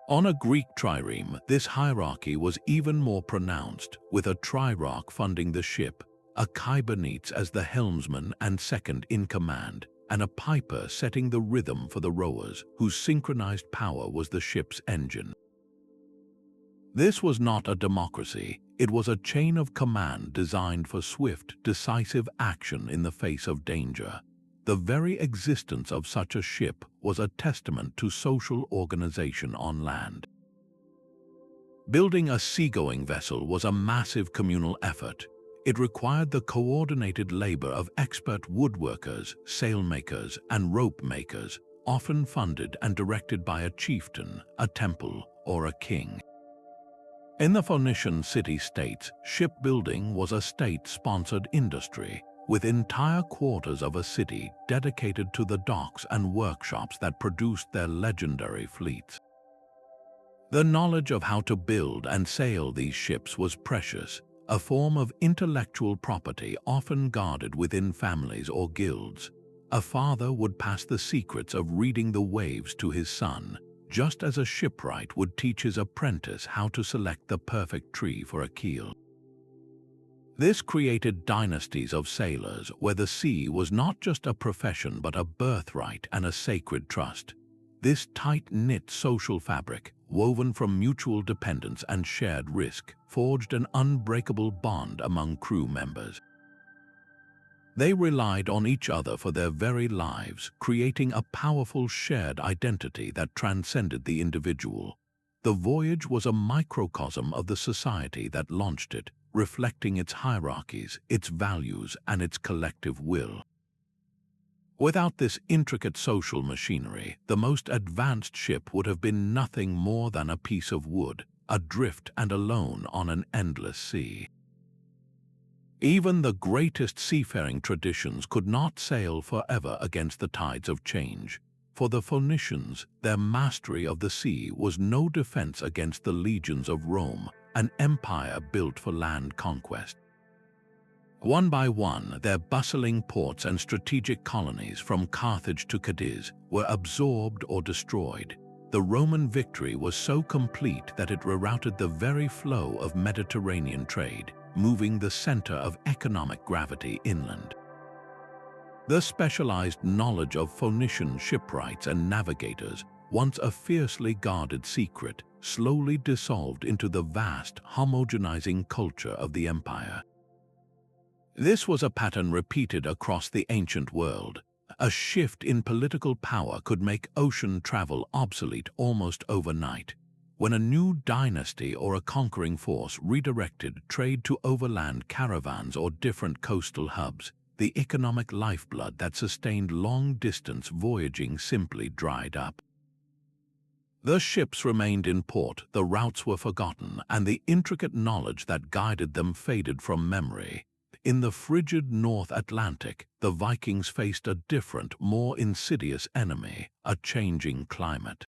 On a Greek trireme, this hierarchy was even more pronounced, with a trirarch funding the ship, a kybernetes as the helmsman and second in command, and a piper setting the rhythm for the rowers, whose synchronized power was the ship's engine. This was not a democracy, it was a chain of command designed for swift, decisive action in the face of danger. The very existence of such a ship was a testament to social organization on land. Building a seagoing vessel was a massive communal effort. It required the coordinated labor of expert woodworkers, sailmakers, and rope makers, often funded and directed by a chieftain, a temple, or a king. In the Phoenician city-states, shipbuilding was a state-sponsored industry, with entire quarters of a city dedicated to the docks and workshops that produced their legendary fleets. The knowledge of how to build and sail these ships was precious, a form of intellectual property often guarded within families or guilds. A father would pass the secrets of reading the waves to his son, just as a shipwright would teach his apprentice how to select the perfect tree for a keel. This created dynasties of sailors where the sea was not just a profession but a birthright and a sacred trust. This tight-knit social fabric, woven from mutual dependence and shared risk, forged an unbreakable bond among crew members. They relied on each other for their very lives, creating a powerful shared identity that transcended the individual. The voyage was a microcosm of the society that launched it, reflecting its hierarchies, its values, and its collective will. Without this intricate social machinery, the most advanced ship would have been nothing more than a piece of wood, adrift and alone on an endless sea. Even the greatest seafaring traditions could not sail forever against the tides of change. For the Phoenicians, their mastery of the sea was no defense against the legions of Rome, an empire built for land conquest. One by one, their bustling ports and strategic colonies from Carthage to Cadiz were absorbed or destroyed. The Roman victory was so complete that it rerouted the very flow of Mediterranean trade, moving the center of economic gravity inland. The specialized knowledge of Phoenician shipwrights and navigators, once a fiercely guarded secret, slowly dissolved into the vast, homogenizing culture of the empire. This was a pattern repeated across the ancient world. A shift in political power could make ocean travel obsolete almost overnight. When a new dynasty or a conquering force redirected trade to overland caravans or different coastal hubs, the economic lifeblood that sustained long-distance voyaging simply dried up. The ships remained in port, the routes were forgotten, and the intricate knowledge that guided them faded from memory. In the frigid North Atlantic, the Vikings faced a different, more insidious enemy, a changing climate.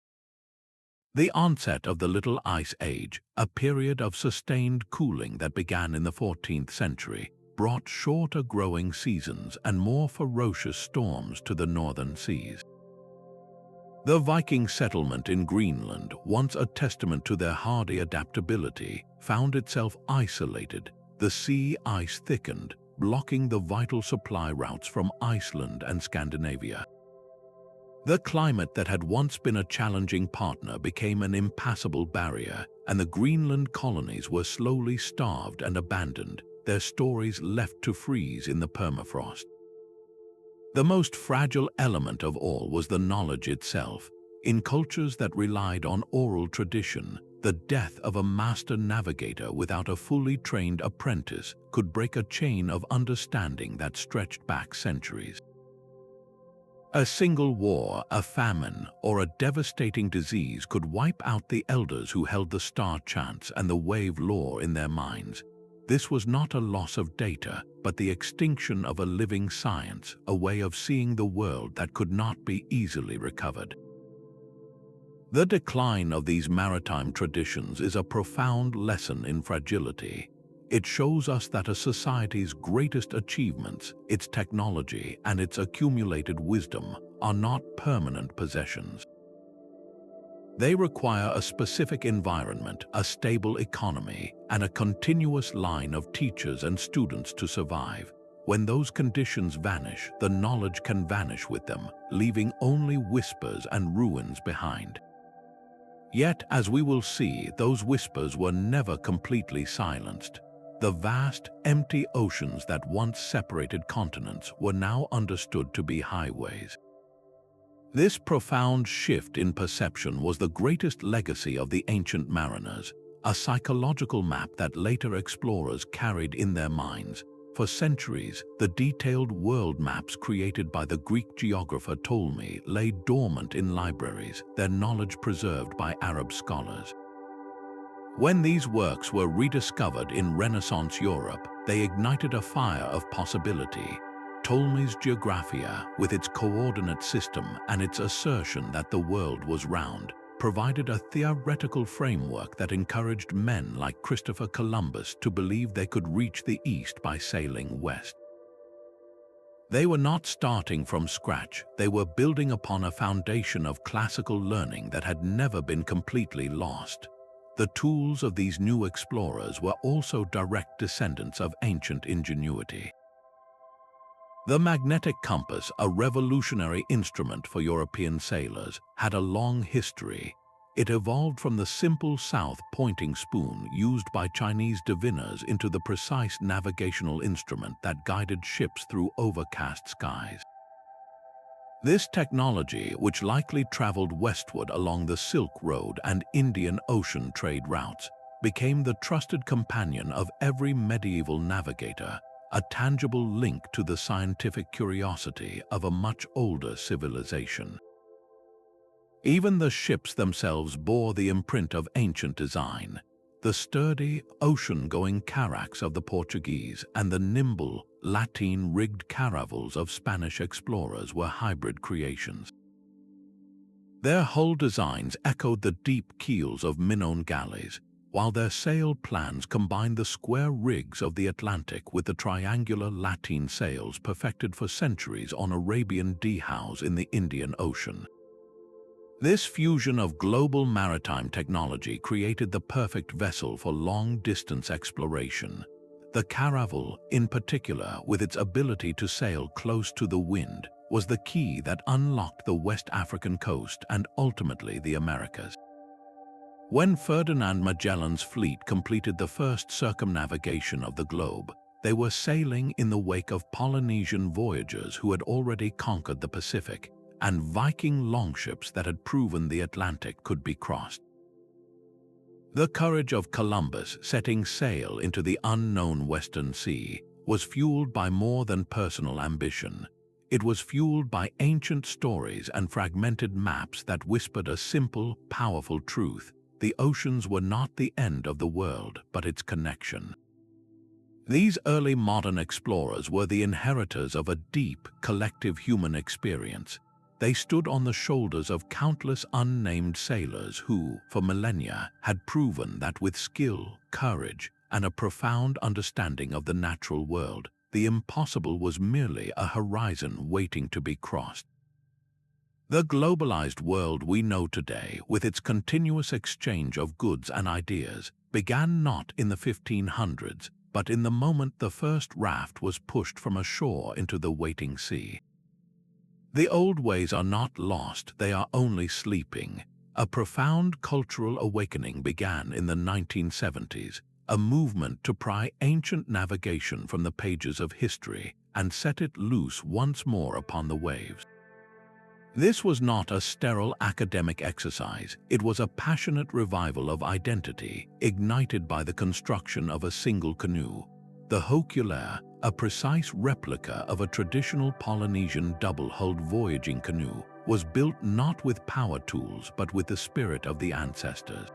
The onset of the Little Ice Age, a period of sustained cooling that began in the 14th century, brought shorter growing seasons and more ferocious storms to the northern seas. The Viking settlement in Greenland, once a testament to their hardy adaptability, found itself isolated. The sea ice thickened, blocking the vital supply routes from Iceland and Scandinavia. The climate that had once been a challenging partner became an impassable barrier, and the Greenland colonies were slowly starved and abandoned, their stories left to freeze in the permafrost. The most fragile element of all was the knowledge itself. In cultures that relied on oral tradition, the death of a master navigator without a fully trained apprentice could break a chain of understanding that stretched back centuries. A single war, a famine, or a devastating disease could wipe out the elders who held the star chants and the wave lore in their minds. This was not a loss of data, but the extinction of a living science, a way of seeing the world that could not be easily recovered. The decline of these maritime traditions is a profound lesson in fragility. It shows us that a society's greatest achievements, its technology, and its accumulated wisdom are not permanent possessions. They require a specific environment, a stable economy, and a continuous line of teachers and students to survive. When those conditions vanish, the knowledge can vanish with them, leaving only whispers and ruins behind. Yet, as we will see, those whispers were never completely silenced. The vast, empty oceans that once separated continents were now understood to be highways. This profound shift in perception was the greatest legacy of the ancient mariners, a psychological map that later explorers carried in their minds. For centuries, the detailed world maps created by the Greek geographer Ptolemy lay dormant in libraries, their knowledge preserved by Arab scholars. When these works were rediscovered in Renaissance Europe, they ignited a fire of possibility. Ptolemy's Geographia, with its coordinate system and its assertion that the world was round, provided a theoretical framework that encouraged men like Christopher Columbus to believe they could reach the East by sailing west. They were not starting from scratch, they were building upon a foundation of classical learning that had never been completely lost. The tools of these new explorers were also direct descendants of ancient ingenuity. The magnetic compass, a revolutionary instrument for European sailors, had a long history. It evolved from the simple south-pointing spoon used by Chinese diviners into the precise navigational instrument that guided ships through overcast skies. This technology, which likely traveled westward along the Silk Road and Indian Ocean trade routes, became the trusted companion of every medieval navigator, a tangible link to the scientific curiosity of a much older civilization. Even the ships themselves bore the imprint of ancient design. The sturdy, ocean-going carracks of the Portuguese and the nimble, lateen-rigged caravels of Spanish explorers were hybrid creations. Their hull designs echoed the deep keels of Minoan galleys, while their sail plans combined the square rigs of the Atlantic with the triangular lateen sails perfected for centuries on Arabian dhows in the Indian Ocean. This fusion of global maritime technology created the perfect vessel for long-distance exploration. The caravel, in particular, with its ability to sail close to the wind, was the key that unlocked the West African coast and ultimately the Americas. When Ferdinand Magellan's fleet completed the first circumnavigation of the globe, they were sailing in the wake of Polynesian voyagers who had already conquered the Pacific, and Viking longships that had proven the Atlantic could be crossed. The courage of Columbus setting sail into the unknown Western Sea was fueled by more than personal ambition. It was fueled by ancient stories and fragmented maps that whispered a simple, powerful truth. The oceans were not the end of the world, but its connection. These early modern explorers were the inheritors of a deep, collective human experience. They stood on the shoulders of countless unnamed sailors who, for millennia, had proven that with skill, courage, and a profound understanding of the natural world. The impossible was merely a horizon waiting to be crossed. The globalized world we know today, with its continuous exchange of goods and ideas, began not in the 1500s, but in the moment the first raft was pushed from a shore into the waiting sea. The old ways are not lost, they are only sleeping. A profound cultural awakening began in the 1970s, a movement to pry ancient navigation from the pages of history and set it loose once more upon the waves. This was not a sterile academic exercise, it was a passionate revival of identity, ignited by the construction of a single canoe. The Hokulea, a precise replica of a traditional Polynesian double-hulled voyaging canoe, was built not with power tools but with the spirit of the ancestors.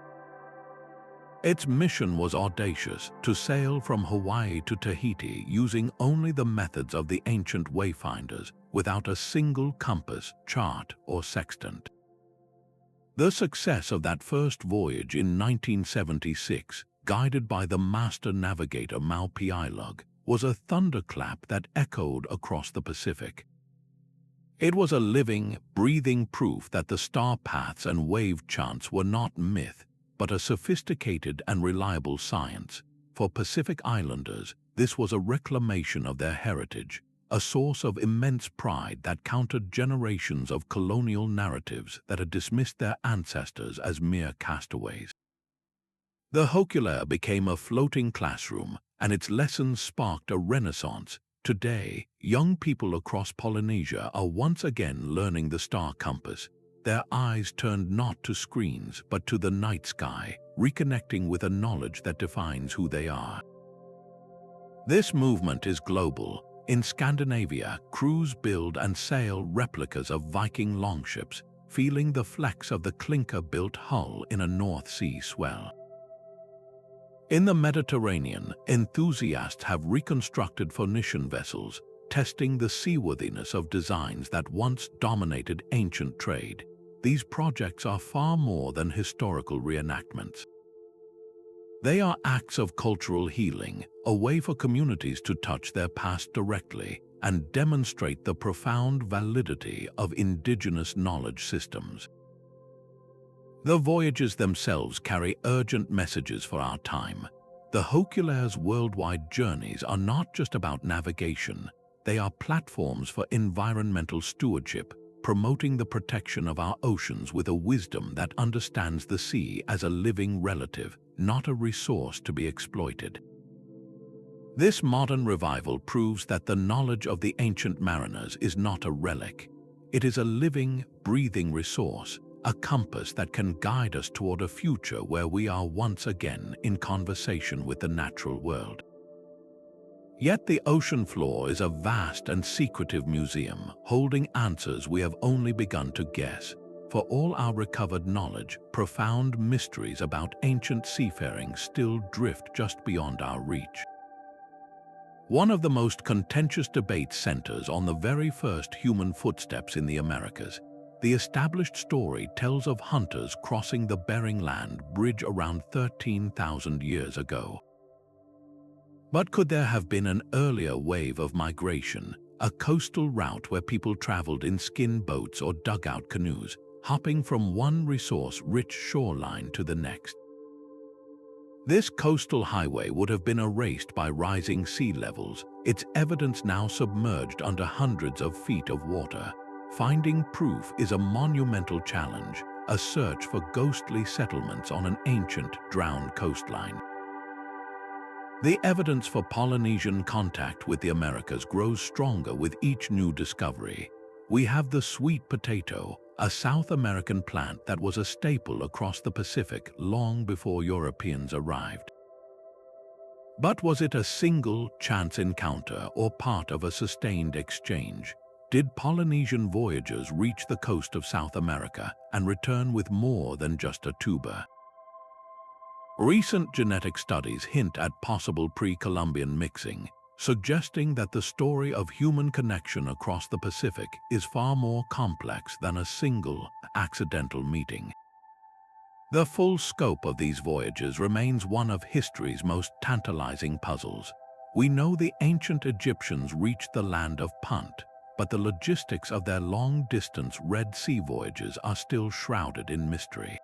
Its mission was audacious, to sail from Hawaii to Tahiti using only the methods of the ancient wayfinders, without a single compass, chart, or sextant. The success of that first voyage in 1976, guided by the Master Navigator Maupiilog, was a thunderclap that echoed across the Pacific. It was a living, breathing proof that the star paths and wave chants were not myth, but a sophisticated and reliable science. For Pacific Islanders, this was a reclamation of their heritage, a source of immense pride that countered generations of colonial narratives that had dismissed their ancestors as mere castaways. The Hokulea became a floating classroom, and its lessons sparked a renaissance. Today, young people across Polynesia are once again learning the star compass, their eyes turned not to screens but to the night sky, reconnecting with a knowledge that defines who they are. This movement is global. In Scandinavia, crews build and sail replicas of Viking longships, feeling the flex of the clinker-built hull in a North Sea swell. In the Mediterranean, enthusiasts have reconstructed Phoenician vessels, testing the seaworthiness of designs that once dominated ancient trade. These projects are far more than historical reenactments. They are acts of cultural healing, a way for communities to touch their past directly and demonstrate the profound validity of indigenous knowledge systems. The voyages themselves carry urgent messages for our time. The Hokulea's worldwide journeys are not just about navigation, they are platforms for environmental stewardship, promoting the protection of our oceans with a wisdom that understands the sea as a living relative, not a resource to be exploited. This modern revival proves that the knowledge of the ancient mariners is not a relic. It is a living, breathing resource, a compass that can guide us toward a future where we are once again in conversation with the natural world. Yet the ocean floor is a vast and secretive museum, holding answers we have only begun to guess. For all our recovered knowledge, profound mysteries about ancient seafaring still drift just beyond our reach. One of the most contentious debates centers on the very first human footsteps in the Americas. The established story tells of hunters crossing the Bering Land Bridge around 13,000 years ago. But could there have been an earlier wave of migration, a coastal route where people traveled in skin boats or dugout canoes, hopping from one resource-rich shoreline to the next? This coastal highway would have been erased by rising sea levels, its evidence now submerged under hundreds of feet of water. Finding proof is a monumental challenge, a search for ghostly settlements on an ancient, drowned coastline. The evidence for Polynesian contact with the Americas grows stronger with each new discovery. We have the sweet potato, a South American plant that was a staple across the Pacific long before Europeans arrived. But was it a single, chance encounter or part of a sustained exchange? Did Polynesian voyagers reach the coast of South America and return with more than just a tuber? Recent genetic studies hint at possible pre-Columbian mixing, suggesting that the story of human connection across the Pacific is far more complex than a single, accidental meeting. The full scope of these voyages remains one of history's most tantalizing puzzles. We know the ancient Egyptians reached the land of Punt, but the logistics of their long-distance Red Sea voyages are still shrouded in mystery.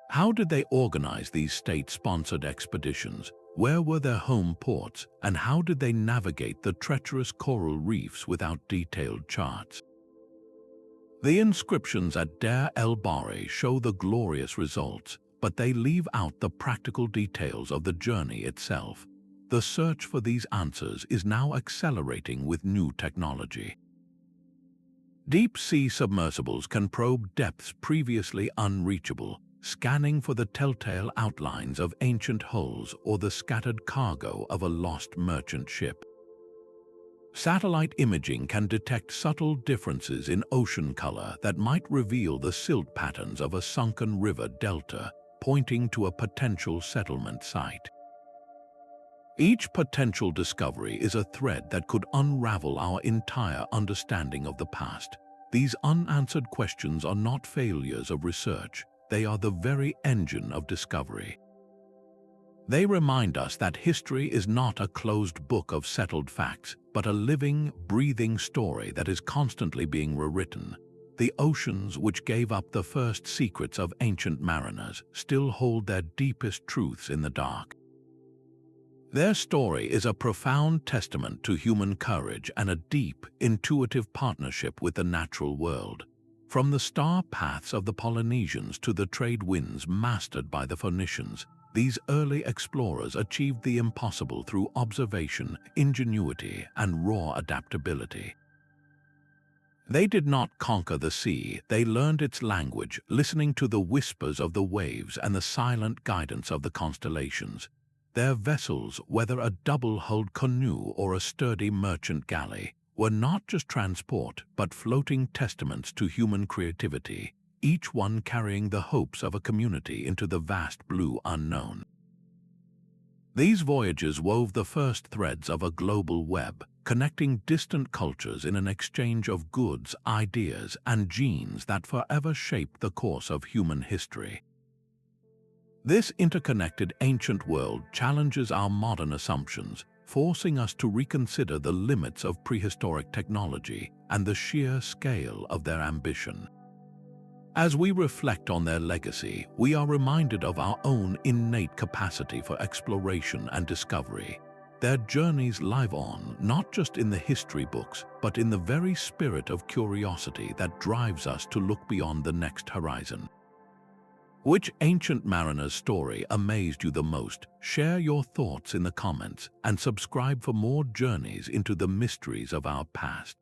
How did they organize these state-sponsored expeditions? Where were their home ports? And how did they navigate the treacherous coral reefs without detailed charts? The inscriptions at Deir el-Bahari show the glorious results, but they leave out the practical details of the journey itself. The search for these answers is now accelerating with new technology. Deep-sea submersibles can probe depths previously unreachable, scanning for the telltale outlines of ancient hulls or the scattered cargo of a lost merchant ship. Satellite imaging can detect subtle differences in ocean color that might reveal the silt patterns of a sunken river delta, pointing to a potential settlement site. Each potential discovery is a thread that could unravel our entire understanding of the past. These unanswered questions are not failures of research, they are the very engine of discovery. They remind us that history is not a closed book of settled facts, but a living, breathing story that is constantly being rewritten. The oceans, which gave up the first secrets of ancient mariners, still hold their deepest truths in the dark. Their story is a profound testament to human courage and a deep, intuitive partnership with the natural world. From the star paths of the Polynesians to the trade winds mastered by the Phoenicians, these early explorers achieved the impossible through observation, ingenuity, and raw adaptability. They did not conquer the sea, they learned its language, listening to the whispers of the waves and the silent guidance of the constellations. Their vessels, whether a double-hulled canoe or a sturdy merchant galley, were not just transport, but floating testaments to human creativity, each one carrying the hopes of a community into the vast blue unknown. These voyages wove the first threads of a global web, connecting distant cultures in an exchange of goods, ideas, and genes that forever shaped the course of human history. This interconnected ancient world challenges our modern assumptions, forcing us to reconsider the limits of prehistoric technology and the sheer scale of their ambition. As we reflect on their legacy, we are reminded of our own innate capacity for exploration and discovery. Their journeys live on, not just in the history books, but in the very spirit of curiosity that drives us to look beyond the next horizon. Which ancient mariner's story amazed you the most? Share your thoughts in the comments and subscribe for more journeys into the mysteries of our past.